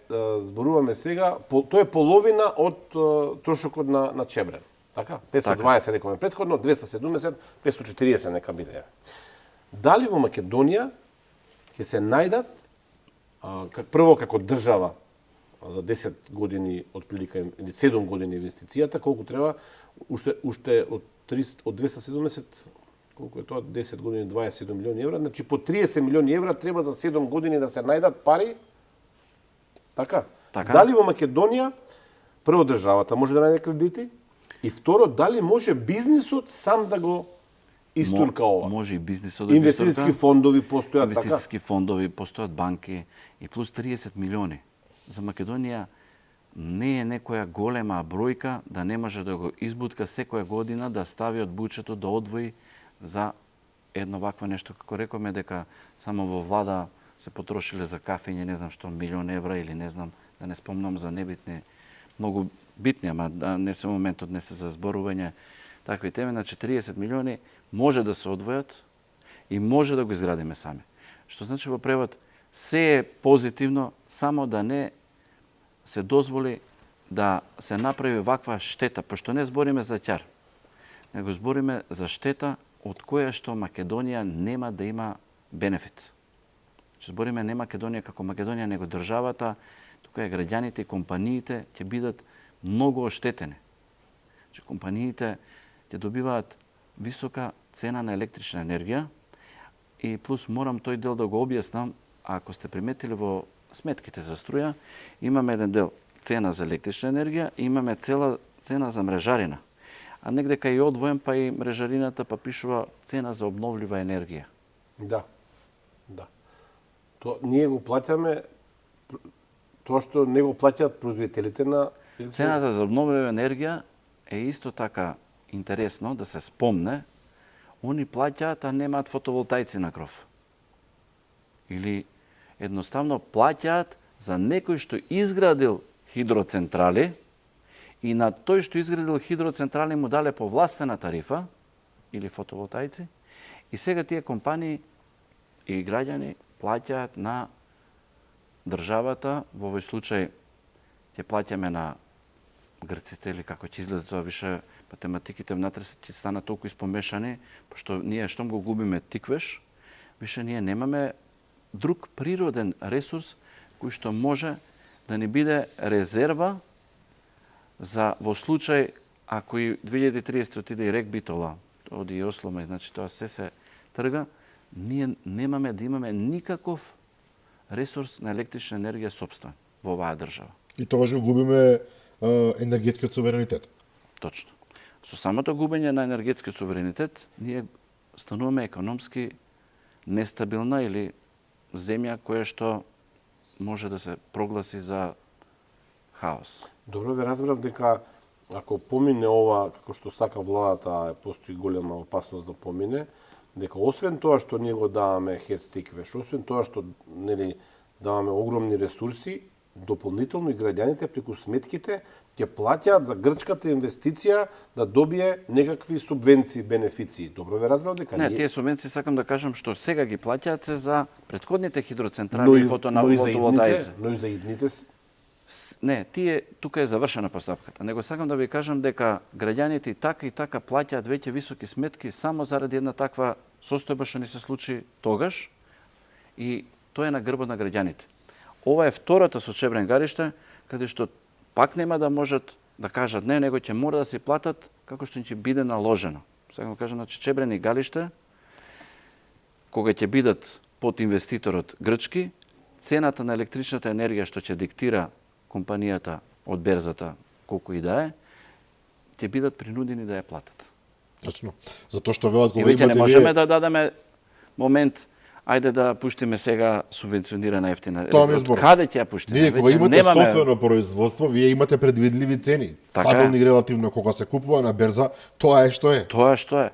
Speaker 3: зборуваме сега, тоа е половина од трошокот на Чебрен. Така? 520 рековме претходно, 270, 540 нека биде. Дали во Македонија ќе се најдат, прво како држава, за 10 години отприлика, или 7 години инвестицијата, колку треба, уште од 270, колку е тоа, 10 години, 27 милиони евра, значи по 30 милиони евра треба за 7 години да се најдат пари. Така? Дали во Македонија, прво државата може да најде кредити, и второ, дали може бизнисот сам да го истурка ова?
Speaker 2: Може и бизнисот да го истурка.
Speaker 3: Инвестициски фондови постојат, така?
Speaker 2: Инвестициски фондови, постојат банки и плюс 30 милиони. За Македонија не е некоја голема бројка да не може да го избутка секоја година, да стави од буџетот, да одвои за едно вакво нешто. Како рековме дека само во влада се потрошиле за кафење, не знам што, милион евра или не знам, да не спомнам за небитни, многу битни, ама да не се моментот не се за зборување такви теми, на 40 милиони може да се одвојат и може да го изградиме сами. Што значи во превод се е позитивно, само да не се дозволи да се направи ваква штета, пошто не збориме за ќар, него збориме за штета од која што Македонија нема да има бенефит. Збориме не Македонија како Македонија, него државата, тука е граѓаните и компаниите ќе бидат многу оштетени. Компаниите ќе добиваат висока цена на електрична енергија и плюс морам тој дел да го објаснам, ако сте приметили во сметките за струја, имаме еден дел цена за електрична енергија и имаме цела цена за мрежарина. А негде кај одвоен па и мрежарината па пишува цена за обновлива енергија.
Speaker 3: Да. Ние го плаќаме тоа што не го плаќаат производителите на...
Speaker 2: Цената за обновлива енергија е исто така интересно да се спомне. Они плаќаат, а немаат фотоволтаици на кров. Или едноставно плаќаат за некој што изградил хидроцентрали и на тој што изградил хидроцентрали му дале повластена тарифа или фотоволтаици и сега тие компании и граѓани плаќаат на државата, во овој случај ќе плаќаме на грците или како ќе излезе тоа, више математиките внатре ќе станат толку испомешани, пошто ние штом го губиме тиквеш, више ние немаме друг природен ресурс кој што може да ни биде резерва за во случај ако и 2030 отиде и рек Битола, оди и Ослома, значи тоа се трга, ние немаме да имаме никаков ресурс на електрична енергија сопствен во оваа држава.
Speaker 1: И тогаш го губиме енергетскиот суверенитет.
Speaker 2: Точно. Со самото губење на енергетскиот суверенитет, ние стануваме економски нестабилна или земја која што може да се прогласи за хаос.
Speaker 3: Добро ве разбрав дека ако помине ова, како што сака владата, постои голема опасност да помине, дека освен тоа што ние го даваме хет стиквеш, освен тоа што даваме огромни ресурси, дополнително и граѓаните преку сметките ќе плаќаат за грчката инвестиција да добие некакви субвенции, бенефиции. Добро ве разбрав дека
Speaker 2: не, тие субвенции сакам да кажам што сега ги плаќаат се за претходните хидроцентрали и фотоволтаици.
Speaker 3: Но и за идните.
Speaker 2: Не, тие тука е завршена постапката. Него сакам да ви кажам дека граѓаните и така плаќаат веќе високи сметки само заради една таква состојба што ни се случи тогаш и тоа е на грбот на граѓаните. Ова е втората со Чебрен гариште, каде што пак нема да можат да кажат не, него ќе мора да се платат како што ќе биде наложено. Сакам да кажам, значи Чебрен и Галиште, кога ќе бидат под инвеститорот грчки, цената на електричната енергија што ќе диктира компанијата од берзата, колку и да е, ќе бидат принудени да ја платат.
Speaker 1: Точно. Затоа што велат кога
Speaker 2: имате не можеме да дадеме момент ајде да пуштиме сега субвенционирана ефтина.
Speaker 1: Тоа ми е збор.
Speaker 2: Каде ќе ја пуштиме?
Speaker 1: Ние кога имате собствено производство, вие имате предвидливи цени.
Speaker 2: Така
Speaker 1: стабилни релативно кога се купува на берза, тоа е што е.
Speaker 2: Тоа е што е.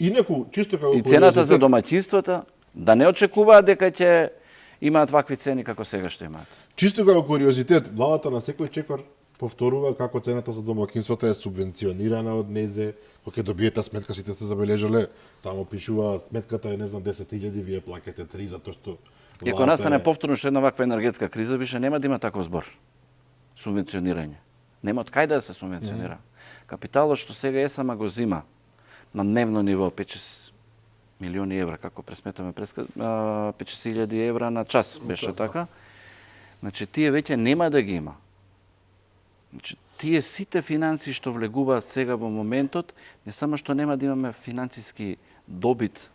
Speaker 1: Инаку чисто како
Speaker 2: и цената за домаќинствата да не очекуваат дека ќе имаат вакви цени како сега што имаат.
Speaker 1: Чисто како куриозитет, владата на секој чекор повторува како цената за домаќинствата е субвенционирана од НЕЗЕ, кога ќе добиете сметка, сите се забележале, таму пишува сметката е не знам 10.000, вие плаќате 3 затоа што
Speaker 2: и ако настане повторно што една ваква енергетска криза, више нема да има таков збор. Субвенционирање. Нема од кај да се субвенционира. Капиталот што сега ЕСАМА го зима на дневно ниво 5-6 милиони евра, како пресметаме 5.000 евра на час беше така. Значи тие веќе нема да ги има. Значи, тие сите финанси што влегуваат сега во моментот, не само што нема да имаме финансиски добит,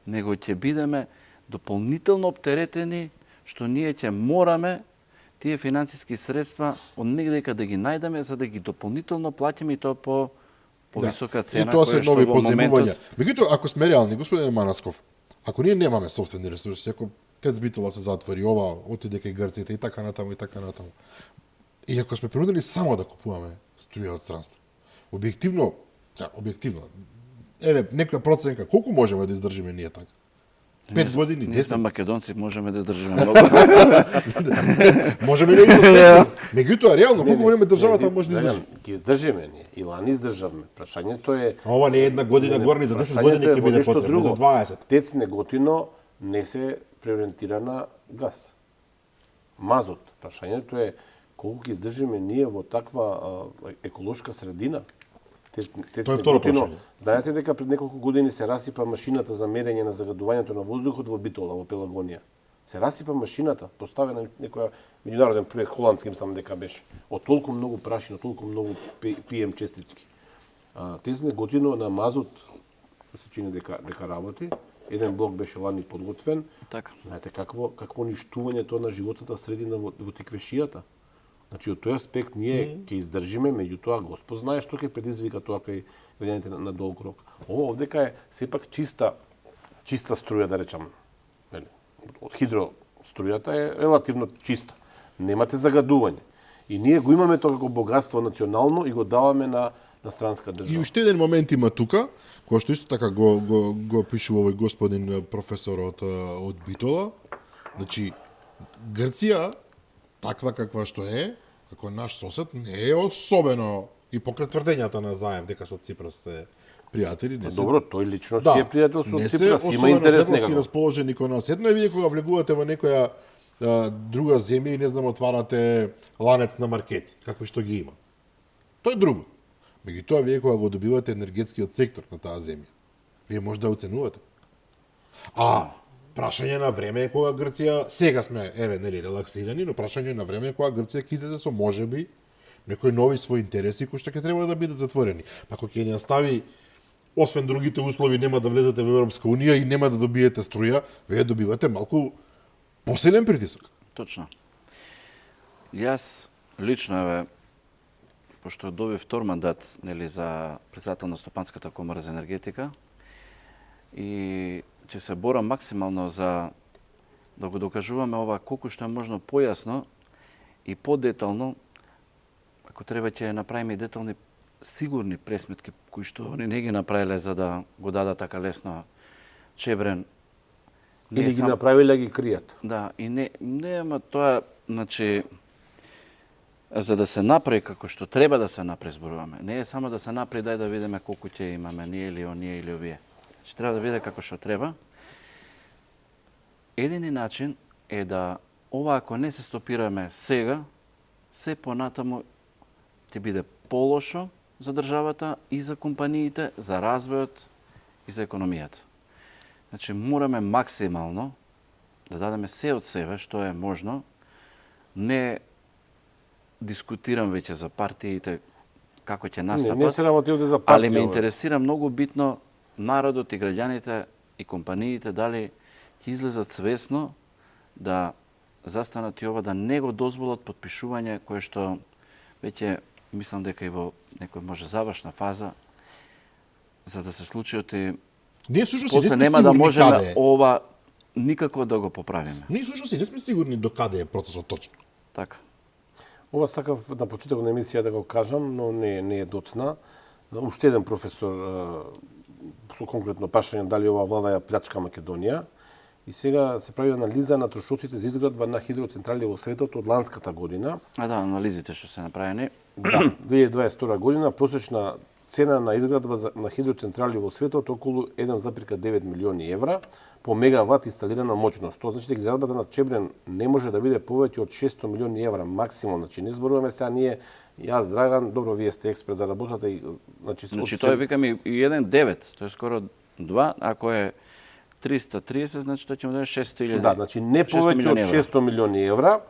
Speaker 2: него ќе бидеме дополнително оптеретени, што ние ќе мораме тие финансиски средства од негдека да ги најдеме, за да ги дополнително платиме и тоа по висока цена.
Speaker 1: И тоа се нови поземувања. Меѓутоа, ако сме реални, господин Манасков, ако ние немаме собствени ресурси, ако ТЕЦ Битола се затвори, ова отиде кај грците и така натаму, и ако сме принудени само да купуваме струја од странство, објективно, еве, некоја проценка, колку можеме да издржиме ние така? 5 години, 10?
Speaker 2: Ние сме македонци, можеме да издржиме многу.
Speaker 1: Можеме да издржиме. Меѓутоа, реално, колку време државата може да издржи?
Speaker 3: Ги издржиме ние, и лани издржавме. Прашањето е...
Speaker 1: Ова не е една година горни, за 10 години ќе биде потребно, за 20.
Speaker 3: ТЕЦ Неготино не се преориентира на газ. Мазот. Прашањето е колку ќе издржиме ние во таква еколошка средина.
Speaker 1: Тоа е второ прашање.
Speaker 3: Знаете дека пред неколку години се расипа машината за мерење на загадувањето на воздухот во Битола, во Пелагонија. Се расипа машината, поставена некоја меѓународен проект, холандски мислам дека беше. Од толку многу прашина, толку многу PM честички. ТЕЦ Неготино на мазот се чини дека работи. Еден блок беше лани подготвен.
Speaker 2: Така.
Speaker 3: Знаете какво уништување тоа на животната средина во Тиквешијата. Значи, од тој аспект ние ќе издржиме, меѓутоа Господ знае што ќе предизвика тоа кај граѓаните на долг рок. Ова овдека е сепак чиста струја, да речам. Од хидрострујата е релативно чиста. Немате загадување. И ние го имаме тоа како богатство национално и го даваме на странска држава.
Speaker 1: И уште еден момент има тука, кој што исто така го пишува овој господин професор од Битола. Значи, Грција, таква каква што е, како наш сосед, не е особено и покрај тврдењата на Заев дека со Ципрас се пријатели.
Speaker 3: Добро, тој лично си е пријател со Ципрас, има интерес некако.
Speaker 1: Не се расположени кон нас. Едно е вие кога влегувате во некоја друга земја и не знам отварате ланец на маркети, како што ги има. Тоа е друго. Меѓутоа вие кога го добивате енергетскиот сектор на таа земја, вие може да оценувате. Прашање на време е кога Грција, сега сме, релаксирани, но прашање на време е кога Грција ќе излезе со можеби некои нови своји интереси кои што ќе треба да бидат затворени. Ако ќе ни остави, освен другите услови, нема да влезете во Европска унија и нема да добиете струја, вие добивате малку посилен притисок.
Speaker 2: Точно. Јас лично, пошто добив втор мандат, за председател на Стопанската комора за енергетика, и ќе се борам максимално за да го докажуваме ова колку што е можно појасно и подетално, ако треба ќе направиме детални сигурни пресметки кои што они не ги направиле за да го дадат така лесно Чебрен.
Speaker 3: Или ги направиле ги кријат.
Speaker 2: Да, и не, ама тоа, значи за да се направи како што треба да се направи, зборуваме. Не е само да се направи, дај да видиме колку ќе имаме ние или оние или овие. Значи треба да биде како што треба. Едини начин е да ова ако не се стопираме сега, се понатаму ќе биде полошо за државата и за компаниите, за развојот и за економијата. Значи мораме максимално да дадеме се од себе што е можно. Не дискутирам веќе за партиите како ќе настапат.
Speaker 3: Не се работи овде за партија.
Speaker 2: Али ме интересира многу битно народот и граѓаните и компаниите дали ќе излезат свесно да застанат и ова, да не го дозволат подпишување кое што веќе мислам дека и во некој може завршна фаза за да се случиот и
Speaker 1: ние всушност
Speaker 2: после нема да можеме ова никако да го поправиме.
Speaker 1: Ние всушност не сме сигурни до каде е процесот точно.
Speaker 2: Така.
Speaker 3: Ова сакав на почетокот на емисија да го кажам, но не е доцна. Уште еден професор со конкретно прашање дали ова влада ја плячка Македонија. И сега се прави анализа на трошоците за изградба на хидроцентрали во светот од ланската година.
Speaker 2: Да, анализите што се направени.
Speaker 3: Да, 2022 година просечна цена на изградба на хидроцентрали во светот околу 1,9 милиони евра по мегават инсталирана моќност. Тоа значи дека изградбата на Чебрен не може да биде повеќе од 600 милиони евра максимум. Значи не зборуваме сега ние, јас Драган, добро вие сте експерт за работата и
Speaker 2: значи тоа викаме и 1,9, тоа е скоро 2, ако е 330, значи тоа ќе му даде 600.000.
Speaker 3: Да, значи не повеќе од 600 милиони евра.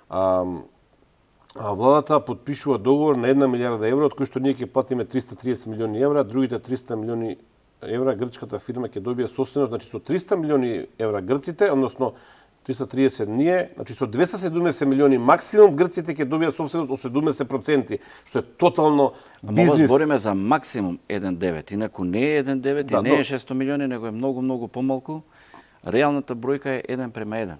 Speaker 3: А владата подпишува договор на 1 милиарда евра, од кои што ние ќе платиме 330 милиони евра, другите 300 милиони евра грчката фирма ќе добие собственост, значи со 300 милиони евра грците, односно 330 ние, значи со 270 милиони максимум грците ќе добијат собственост од 70%, што е тотално бизнис.
Speaker 2: Ама збориме за максимум 1,9, инаку не е 1,9 и не е 600 милиони, него е многу помалку. Реалната бројка е 1:1.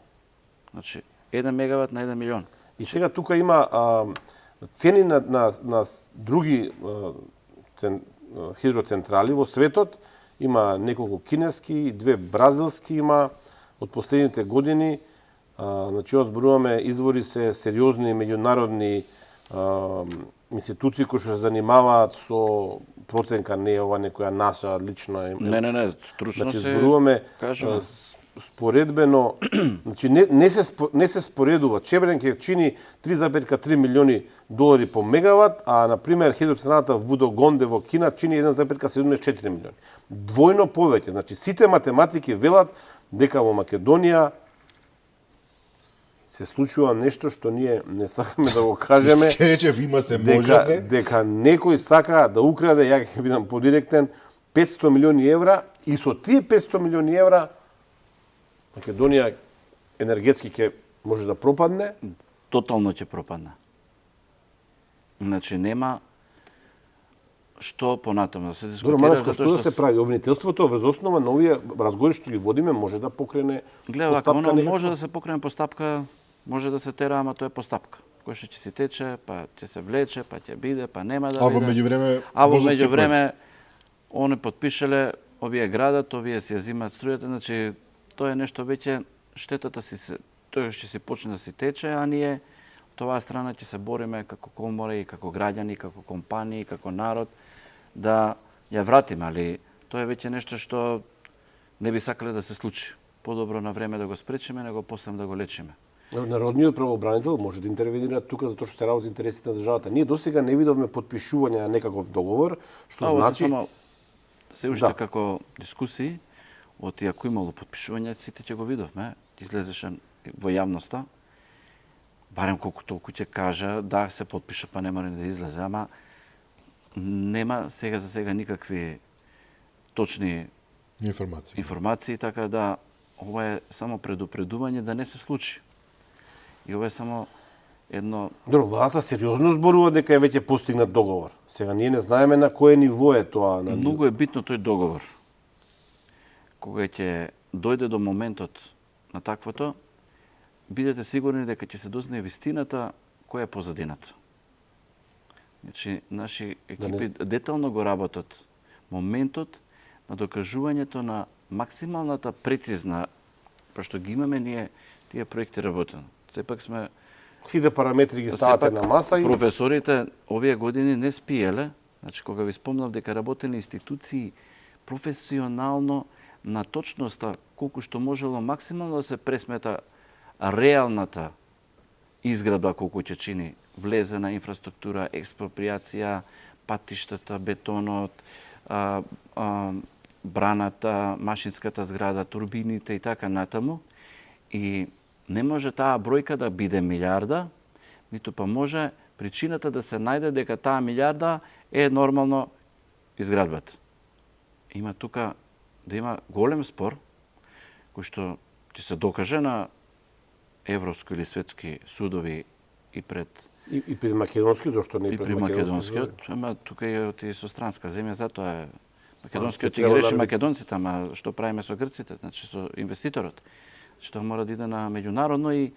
Speaker 2: Значи 1 мегават на 1 милион.
Speaker 3: И сега тука има цени на други хидроцентрали во светот. Има неколку кинески, 2 бразилски има од последните години. Значи, зборуваме извори се сериозни меѓународни институции кои што се занимаваат со проценка, не е ова некоја наша лична.
Speaker 2: Не, стручно
Speaker 3: значи,
Speaker 2: се
Speaker 3: зборуваме
Speaker 2: кажеме.
Speaker 3: Споредбено, значи не се споредува. Чебрен ќе чини 3,3 милиони долари по мегават, а на пример хидроцентралата Вудогонде во Кина чини 1,74 милиони. Двојно повеќе. Значи сите математики велат дека во Македонија се случува нешто што ние не сакаме да го кажеме.
Speaker 1: Ке речев има се, може се.
Speaker 3: Дека некој сака да украде, ја ќе бидам подиректен, 500 милиони евра и со тие 500 милиони евра Македонија енергетски ќе може да пропадне?
Speaker 2: Тотално ќе пропадне. Значи нема што понатаму да се дискутира.
Speaker 3: Што да се прави? Обвинителството врз основа на овие разговори што ги водиме може да покрене
Speaker 2: постапка. Може да се покрене постапка, може да се тера, ама тоа е постапка. Кој што ќе се тече, па ќе се влече, па ќе биде, па нема да биде.
Speaker 1: А во
Speaker 2: меѓувреме они подпишале, овие градат, овие си ја зимаат струјата, значи тоа е нешто веќе штетата тоа ќе се почне да се тече, а ние од оваа страна ќе се бориме како комора и како граѓани, како компании, како народ да ја вратиме, али тоа е веќе нешто што не би сакале да се случи. Подобро на време да го спречиме, него после да го лечиме.
Speaker 3: Народниот правобранител може да интервенира тука затоа што се работи интересите на државата. Ние досега не видовме подпишување на некаков договор, што значи
Speaker 2: се уште како дискусии. Од иако имало подпишување, сите ќе го видовме, излезеше во јавноста, барем колку толку ќе кажа, да, се подпиша, па не мора да излезе, ама нема сега за сега никакви точни информации, така да ова е само предупредување да не се случи. И ова е само едно...
Speaker 3: Добро, владата сериозно зборува дека е веќе постигнат договор. Сега ние не знаеме на кое ниво е тоа.
Speaker 2: Многу е битно тој договор. Кога ќе дојде до моментот на таквото, бидете сигурни дека ќе се дозна вистината која е позадината. Значи, наши екипи детално го работат моментот на докажувањето на максималната прецизна, пошто ги имаме ние тие проекти работено. Сепак сме
Speaker 3: Сите параметри ги ставате на маса и
Speaker 2: професорите овие години не спиеле. Значи кога ви спомнав дека работеле институции професионално на точноста колку што можело максимално да се пресмета реалната изградба колку ќе чини влезена инфраструктура, експроприација, патиштата, бетонот, браната, машинската зграда, турбините и така натаму. И не може таа бројка да биде милиарда, ниту па може причината да се најде дека таа милиарда е нормално изградбата. Има тука да има голем спор кој што ќе се докаже на европски или светски судови и пред
Speaker 3: и пред македонски, зашто не и пред
Speaker 2: македонскиот, ама тука е и со странска земја, затоа е македонскиот ќе ги реши македонците, ама што правиме со грците, значи со инвеститорот. Што мора да иде на меѓународно и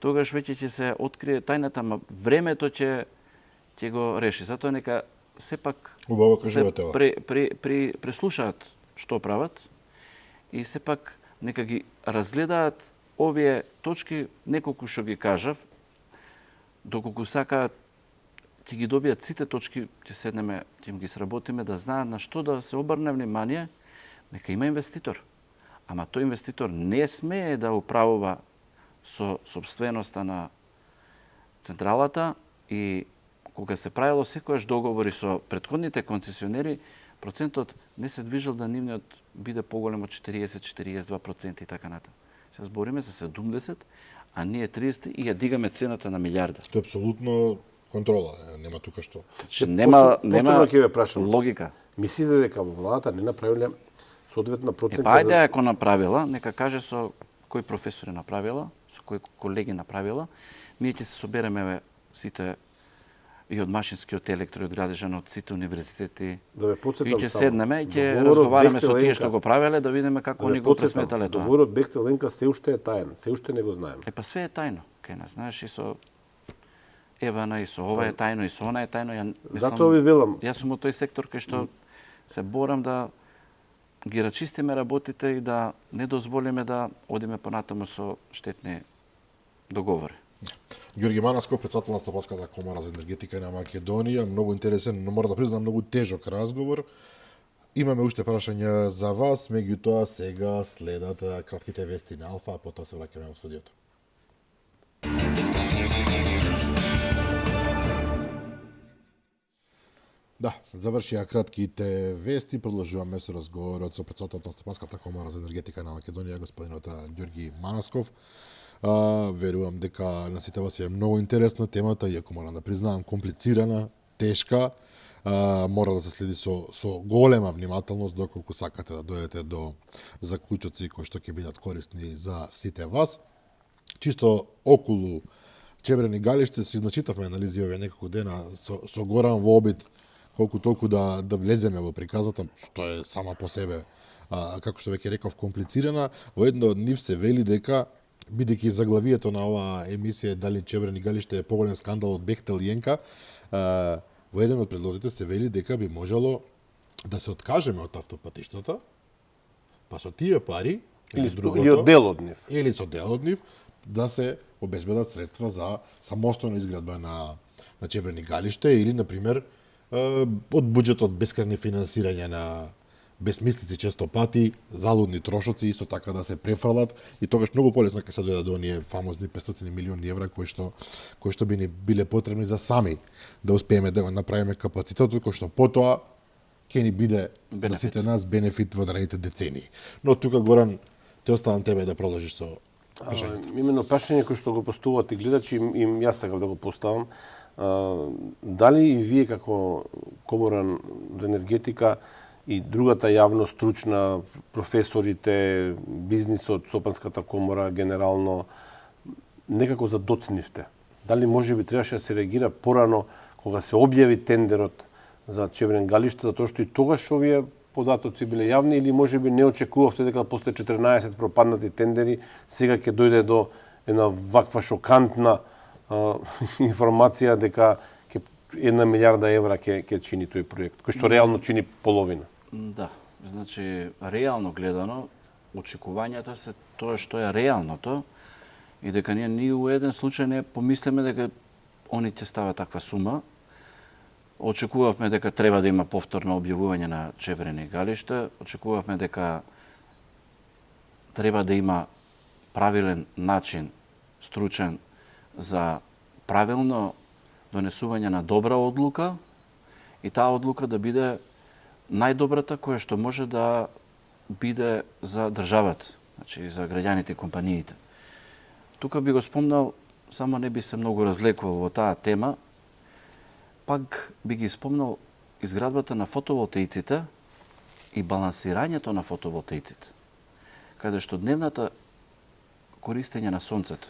Speaker 2: тогаш веќе ќе се открие тајната, ама времето ќе го реши. Затоа нека сепак се преслушаат што прават и сепак нека ги разгледаат овие точки, неколку што ги кажав, доколку сакаат ќе ги добијат сите точки, ќе седнеме, ќе им ги сработиме да знаат на што да се обрне внимание, нека има инвеститор. Ама тој инвеститор не смее да управува со собственоста на централата и кога се правило секојаш договори со претходните концесионери, процентот не се движел да нивниот биде поголем од 40-42% и така натаму. Се збориме за 70, а ние 30 и ја дигаме цената на милиарда.
Speaker 1: Тоа е апсолутно контрола, нема тука што.
Speaker 2: Нема логика.
Speaker 3: Мислите дека во владата не направиле соодветна процентна...
Speaker 2: Ајде ако направила, нека каже со кои професори направила, со кои колеги направила, ние ќе се собереме сите и од Машинскиот електро, и од Градежан, од сите универзитети.
Speaker 3: Да
Speaker 2: и ќе седнеме и ќе разговараме со тие што го правеле, да видиме како они го пресметале тоа.
Speaker 3: Договорот Бехтел-Ленка се уште е таен, се уште не го знаеме.
Speaker 2: Па све е тајно. Кај нас, знаеш, и со Евана, и со ова е тајно, и со она е тајно.
Speaker 3: Затоа ви велам.
Speaker 2: Јас сум од тој сектор кај што се борам да ги рачистиме работите и да не дозволиме да одиме понатаму со штетни договори.
Speaker 1: Ѓорги Манасков, председател на Стопанската комора за енергетика на Македонија, многу интересен, но мора да признам многу тежок разговор. Имаме уште прашања за вас, меѓутоа сега следат кратките вести на Алфа, а потоа се враќаме во студиото. Да, завршија кратките вести, продолжуваме со разговорот со председателот на Стопанската комора за енергетика на Македонија, господинот Ѓорги Манасков. Верувам дека на сите вас е многу интересна темата, иако морам да признаам комплицирана, тешка, мора да се следи со голема внимателност доколку сакате да дојдете до заклучоци кои што ќе бидат корисни за сите вас. Чисто околу Чебрен и Галиште се значитавме анализи овие неколку дена со Горан во обид колку толку да влеземе во приказата, што е сама по себе, како што веќе реков, комплицирана. Во едно од нив се вели дека бидејќи заглавието на оваа емисија дали Чебрен и Галиште е поголем скандал од Бехтел и Енка, во еден од предлозите се вели дека би можело да се откажеме од автопатиштата, па со тие пари
Speaker 3: или од дел од нив,
Speaker 1: или со дел од нив да се обезбедат средства за самостојна изградба на Чебрен и Галиште или на пример од буџетот бескрајни финансирање на безмислици често пати, залудни трошоци исто така да се префрлат и тогаш многу полесно ќе се дојдат до оние фамозни 500 милиони евра кои што би ни биле потребни за сами да успееме да го направиме капацитетот кој што потоа ќе ни биде за сите нас бенефит во наредните децении. Но тука Горан те оставам тебе да продолжиш со прашањето.
Speaker 3: Именно прашање кој што го постуваат и гледачи им јас сакав да го поставам. Дали и вие како Комора за енергетика и другата јавност, стручна, професорите, бизнисот, Сопанската комора, генерално, некако задоцнивте? Дали може би требаше да се реагира порано кога се објави тендерот за Чебрен Галиште, затоа што и тогаш овие податоци биле јавни, или може би не очекувавте дека после 14 пропаднати тендери сега ќе дојде до една ваква шокантна информација дека 1 милиарда евра ќе чини тој проект, кој што реално чини половина.
Speaker 2: Да, значи реално гледано очекувањата се тоа што е реалното и дека ние ни у еден случај не помислиме дека они ќе стават таква сума. Очекувавме дека треба да има повторно објавување на Чебрен и Галиште, очекувавме дека треба да има правилен начин, стручен, за правилно донесување на добра одлука и таа одлука да биде најдобрата која што може да биде за државата, значи за граѓаните и компаниите. Тука би го спомнал, само не би се многу разлекувал во таа тема, пак би ги спомнал изградбата на фотоволтаиците и балансирањето на фотоволтаиците, каде што дневната користење на сонцето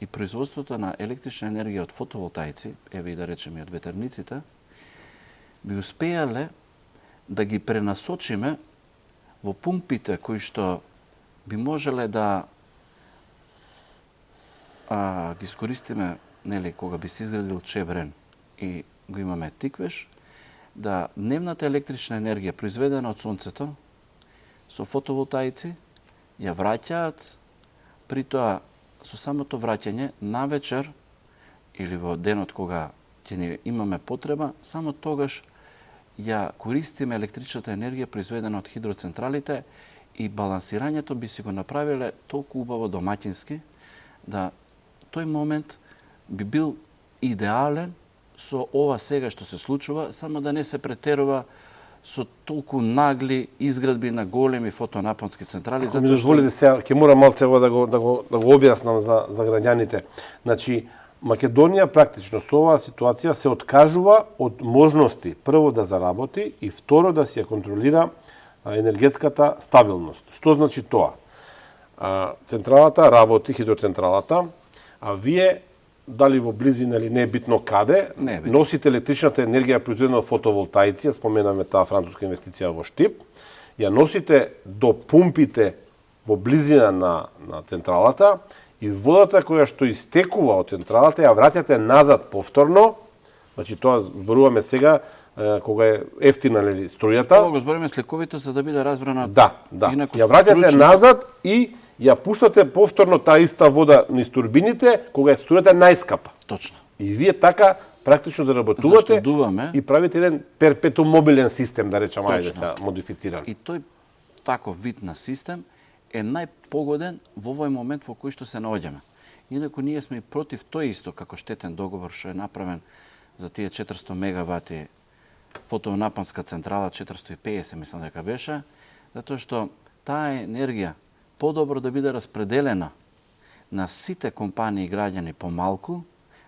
Speaker 2: и производството на електрична енергија од фотоволтаици, еве и да речеме од ветерниците, би успеале да ги пренасочиме во пумпите кои што би можеле да ги искористиме, нели, кога би се изградил Чебрен и го имаме Тиквеш, да дневната електрична енергија произведена од сонцето со фотоволтаици ја враќаат, при тоа со самото враќање навечер или во денот кога ќе не имаме потреба, само тогаш ја користиме електричната енергија произведена од хидроцентралите и балансирањето би си го направиле толку убаво домаќински да тој момент би бил идеален со ова сега што се случува, само да не се претерува со толку нагли изградби на големи фотонапонски централи.
Speaker 3: Ако ми дозволите сега, ќе мора малце да го објаснам за граѓаните. Значи, Македонија практично со оваа ситуација се откажува од можности прво да заработи и второ да се контролира енергетската стабилност. Што значи тоа? Централата работи, хидроцентралата, а вие дали во близина или не е битно каде, носите електричната енергија произведена од фотоволтаици, споменаме таа француска инвестиција во Штип, ја носите до пумпите во близина на централата и водата која што истекува од централата ја враќате назад повторно, значи тоа зборуваме сега кога е ефтина нели струјата.
Speaker 2: Тоа го збориме сликовито за да биде разбрана.
Speaker 3: Да. Ја враќате назад и ја пуштате повторно таа иста вода низ турбините кога е струјата најскапа.
Speaker 2: Точно.
Speaker 3: И вие така практично заработувате и правите еден перпетумобилен систем, да речам, ајде се модифициран.
Speaker 2: И тој таков вид на систем е најпогоден во овој момент во кој што се наоѓаме. Инаку ние сме против тој исто како штетен договор што е направен за тие 400 мегавати фотонапонска централа, 450 мислам дека беше, затоа што таа енергија подобро да биде распределена на сите компании и граѓани помалку,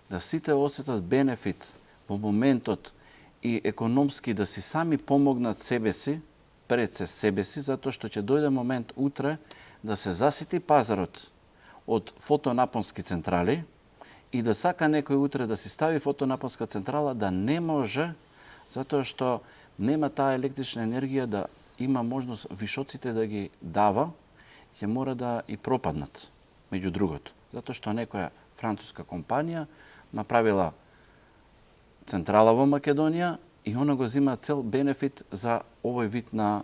Speaker 2: да сите осетат бенефит во моментот и економски да си сами помогнат себе си, пред себе си, затоа што ќе дојде момент утре да се засити пазарот од фотонапонски централи и да сака некој утре да си стави фотонапонска централа, да не може, затоа што нема таа електрична енергија да има можност вишоците да ги дава, ќе мора да и пропаднат, меѓу другото. Затоа што некоја француска компанија направила централа во Македонија и она го зема цел бенефит за овој вид на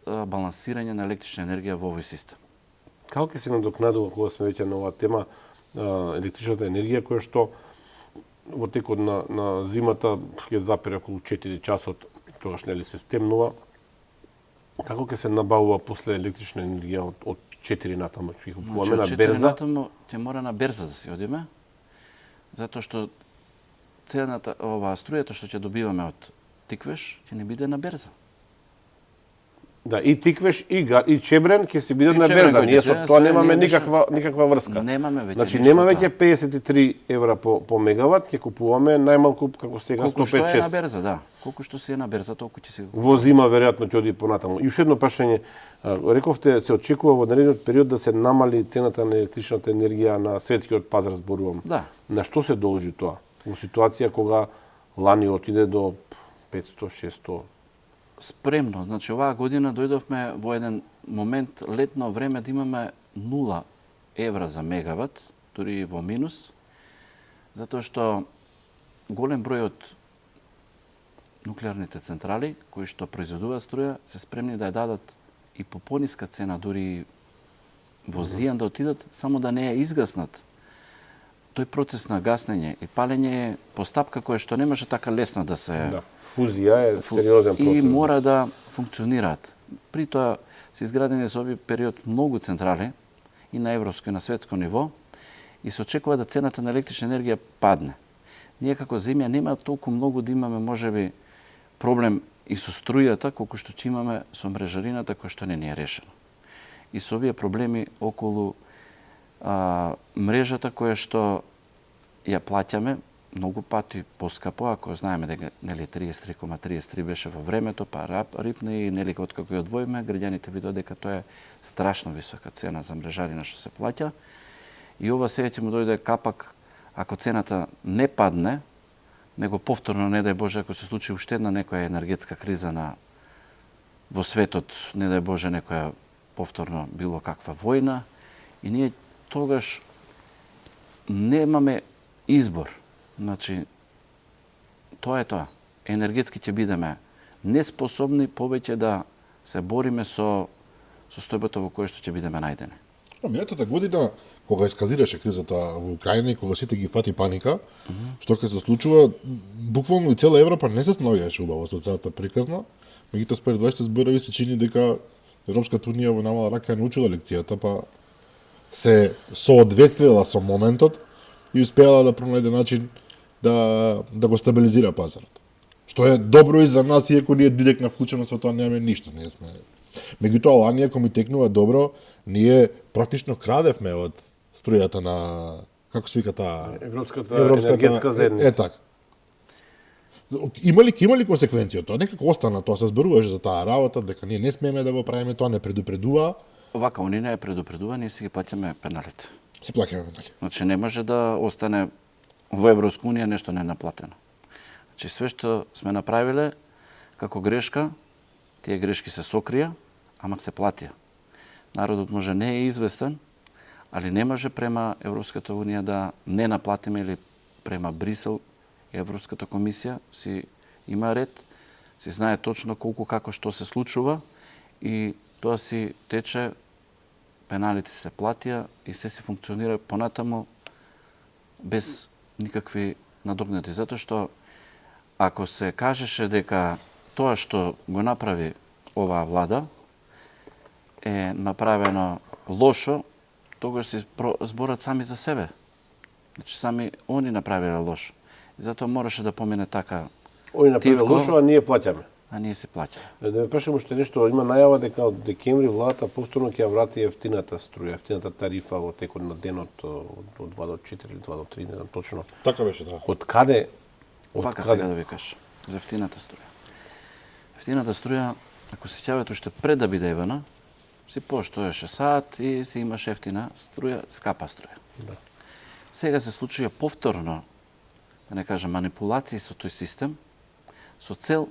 Speaker 2: балансирање на електрична енергија во овој систем.
Speaker 3: Како ќе се надокнадува, кога сме веќе на оваа тема, електричната енергија која што во текот на зимата ќе запере околу 4 часот, тогаш нели се стемнува. Како ќе се набавува после електрична енергија од 4 натаму? Ќе купуваме на берза? 4
Speaker 2: натаму ќе мора на берза да се одиме, затоа што цената, струјата што ќе добиваме од Тиквеш ќе не биде на берза.
Speaker 3: Да, и Тиквеш и Чебрен ќе се бидат на берза. Ние со тоа немаме никаква врска.
Speaker 2: Немаме веќе.
Speaker 3: Значи нема веќе 53 евра по мегават, ќе купуваме најмалку како сега 105-6.
Speaker 2: Колку што е на берза, да. Колку што си е на берза, толку ќе се.
Speaker 3: Во зима веројатно ќе оди понатаму. И уште едно прашање, рековте се очекува во наредниот период да се намали цената на електричната енергија на светскиот пазар, зборувам.
Speaker 2: Да.
Speaker 3: На што се должи тоа? Во ситуација кога лани отиде до 500-600
Speaker 2: спремно. Значи, оваа година дојдовме во еден момент летно време да имаме 0 евра за мегават, дури и во минус, затоа што голем број од нуклеарните централи кои што произведуваат струја се спремни да ја дадат и по пониска цена, дури во зијан да отидат, само да не ја изгаснат. Тој процес на гаснење и палење е постапка која што не може така лесно да се...
Speaker 3: Да. Фузија е сериозен процес.
Speaker 2: И мора да функционираат. При тоа се изградени за овој период многу централи и на европско и на светско ниво и се очекува да цената на електрична енергија падне. Ние како земја нема толку многу да имаме можеби проблем и со струјата колку што ќе имаме со мрежарината која што не ни е решена. И со овие проблеми околу мрежата која што ја плаќаме многу пати поскапо, ако знаеме дека нели 33,33 беше во времето, па рипна и нели откако ја одвоиме, граѓаните видат дека тоа е страшно висока цена за мрежарина што се плаќа. И ова сега ќе му дојде капак ако цената не падне, него повторно, не дај Боже, ако се случи уште една некоја енергетска криза во светот, не дај Боже, некоја повторно било каква војна, и ние тогаш немаме избор. Значи, тоа е тоа. Енергетски ќе бидеме неспособни повеќе да се бориме со состојбата во која што ќе бидеме најдени.
Speaker 1: Минатата година, кога ескалираше кризата во Украина и кога сите ги фати паника, што ќе се случува, буквално и цела Европа не се снаоѓаше убаво со целата приказна, меѓутоа според вашите зборови се чини дека Европската унија во намала рака не научила лекцијата, па се соодветствила со моментот и успеала да пронајде начин да го стабилизира пазарот. Што е добро и за нас, иако ние директна вклученост во тоа немаме ништо, ние сме. Меѓутоа, лани, ако ми текнува добро, ние практично крадевме од струјата на, како се вика таа...
Speaker 3: Европската енергетска заедница.
Speaker 1: Така. Има ли консеквенција тоа? Некако остана тоа, се зборуваше за таа работа, дека ние не смееме да го правиме, тоа не предупредува.
Speaker 2: Овака, они не е предупредува, ние си ги плаќаме пеналите.
Speaker 1: Си плаќаме пенали.
Speaker 2: Значи, не може да остане во Европска унија нешто не наплатено. Значи, све што сме направиле како грешка, тие грешки се сокрија, ама се платија. Народот може не е известен, али не може према Европската унија да не наплатиме или према Брисел, Европската комисија си има ред, си знае точно колку како што се случува и тоа си тече, пеналите се платија и се си функционира понатаму без никакви надокнати. Затоа што ако се кажеше дека тоа што го направи оваа влада е направено лошо, тогаш се зборат сами за себе. Значи, сами они направиле лошо. И затоа мораше да помине така.
Speaker 3: Они направиле лошо, а ние плаќаме.
Speaker 2: А ние се плаќаме.
Speaker 3: Да ве прашам уште нешто, има најава дека од декември владата повторно ќе ја врати ефтината струја, ефтината тарифа во текот на денот од 2 до 4 или 2 до 3, не знам точно.
Speaker 1: Така беше, да.
Speaker 3: Од каде?
Speaker 2: Вака сега да ви кажам, за ефтината струја. Ефтината струја, ако се сеќавате уште пред да биде евана, си постоеше саат и си имаше ефтина струја, скапа струја.
Speaker 3: Да.
Speaker 2: Сега се случија повторно, да не кажам, манипулации со тој систем, со цел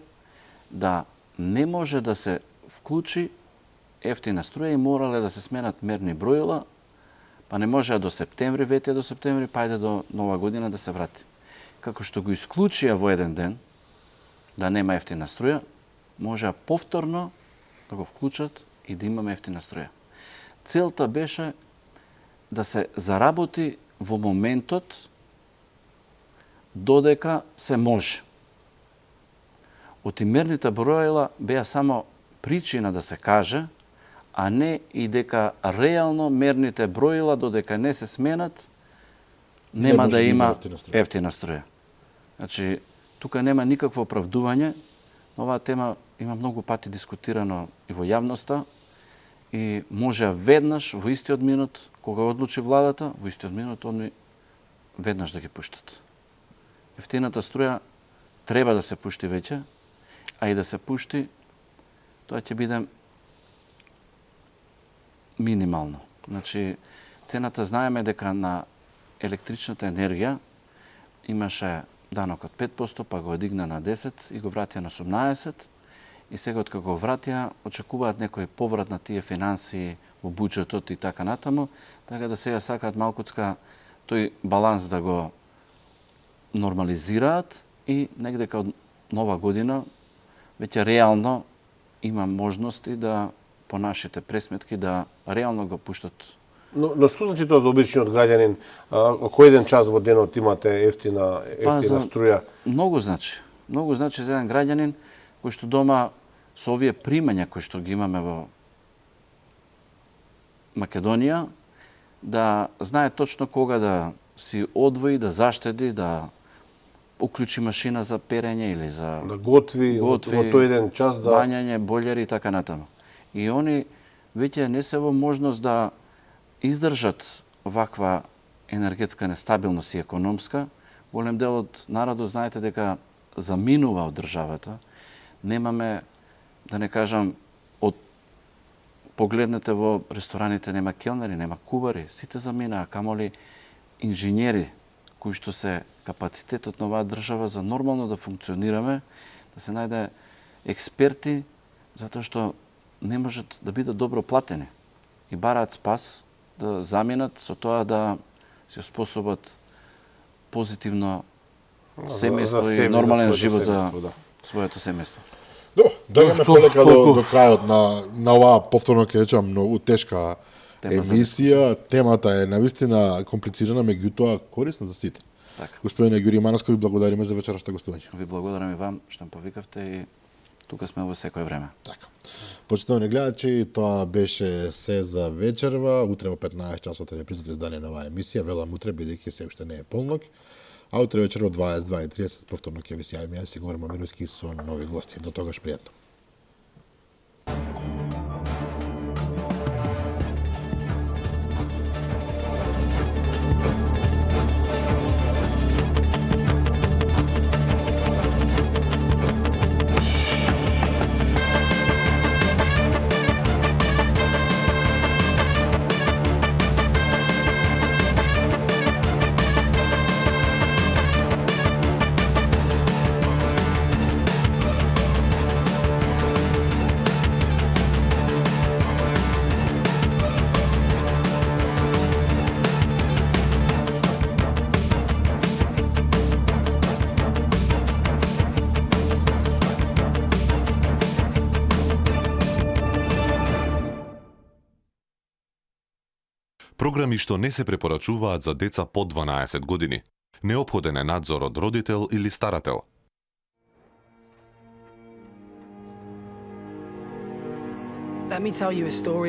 Speaker 2: да не може да се вклучи ефтина струја и морале да се сменат мерни броила, па не можеа до септември, ветија до септември, па ајде до нова година да се врати. Како што го исклучија во еден ден, да нема ефтина струја, можеа повторно да го вклучат и да имаме ефтина струја. Целта беше да се заработи во моментот додека се може. Отимерните броила беа само причина да се каже, а не и дека реално мерните броила додека не се сменат, нема да има ефтина струја. Значи, тука нема никакво оправдување. Оваа тема има многу пати дискутирано и во јавноста и може веднаш, во истиот минут, кога одлучи владата, во истиот минут они веднаш да ги пуштат. Ефтината струја треба да се пушти веќе, а и да се пушти, тоа ќе биде минимално. Значи, цената знаеме дека на електричната енергија имаше данок од 5%, па го дигна на 10% и го вратија на 18%. И сега, откако го вратија, очекуваат некој поврат на тие финанси во буџетот и така натаму, така да сега сакаат малкуцка тој баланс да го нормализираат и негде кај нова година веќе реално има можности да по нашите пресметки да реално го пуштат
Speaker 3: Но што значи тоа за обичниот граѓанин? Кој еден час во денот имате ефтина струја?
Speaker 2: Многу значи. Многу значи за еден граѓанин кој што дома со овие примања кои што ги имаме во Македонија, да знае точно кога да си одвои, да заштеди, да уклучи машина за перење или за
Speaker 3: да готви во тој еден час, да
Speaker 2: бањање, бољери и така натаму. И они веќе не се во можност да издржат ваква енергетска нестабилност и економска. Голем дел од народот знаете дека заминува од државата. Немаме, да не кажам, од погледнете во рестораните нема келнери, нема кубари, сите заминаа, камоли инженери кои што се капацитетот на оваа држава за нормално да функционираме, да се најде експерти, затоа што не можат да бидат добро платени и бараат спас да заминат со тоа да се способат позитивно семејство и нормален живот за своето семејство.
Speaker 1: Добро, дојдеме полека до крајот на оваа повторно ќе речам многу тешка емисија. Темата е навистина комплицирана, меѓутоа корисна за сите.
Speaker 2: Така.
Speaker 1: Господине Ѓури Манаско, ви благодариме за вечерашното гостување.
Speaker 2: Ви благодарам и вам што ме повикавте и тука сме во секое време.
Speaker 1: Така. Почитувани гледачи, тоа беше се за вечерва. Утре во 15 часот е репризното издание на оваа емисија. Велам утре, бидејќи се уште не е полнок. А утре вечер во 22:30 повторно ќе ви се јавиме јас и Горан Момировски со нови гости. До тогаш пријатно.
Speaker 4: Програми што не се препорачуваат за деца под 12 години. Неопходен е надзор од родител или старател.
Speaker 5: Let me tell you a story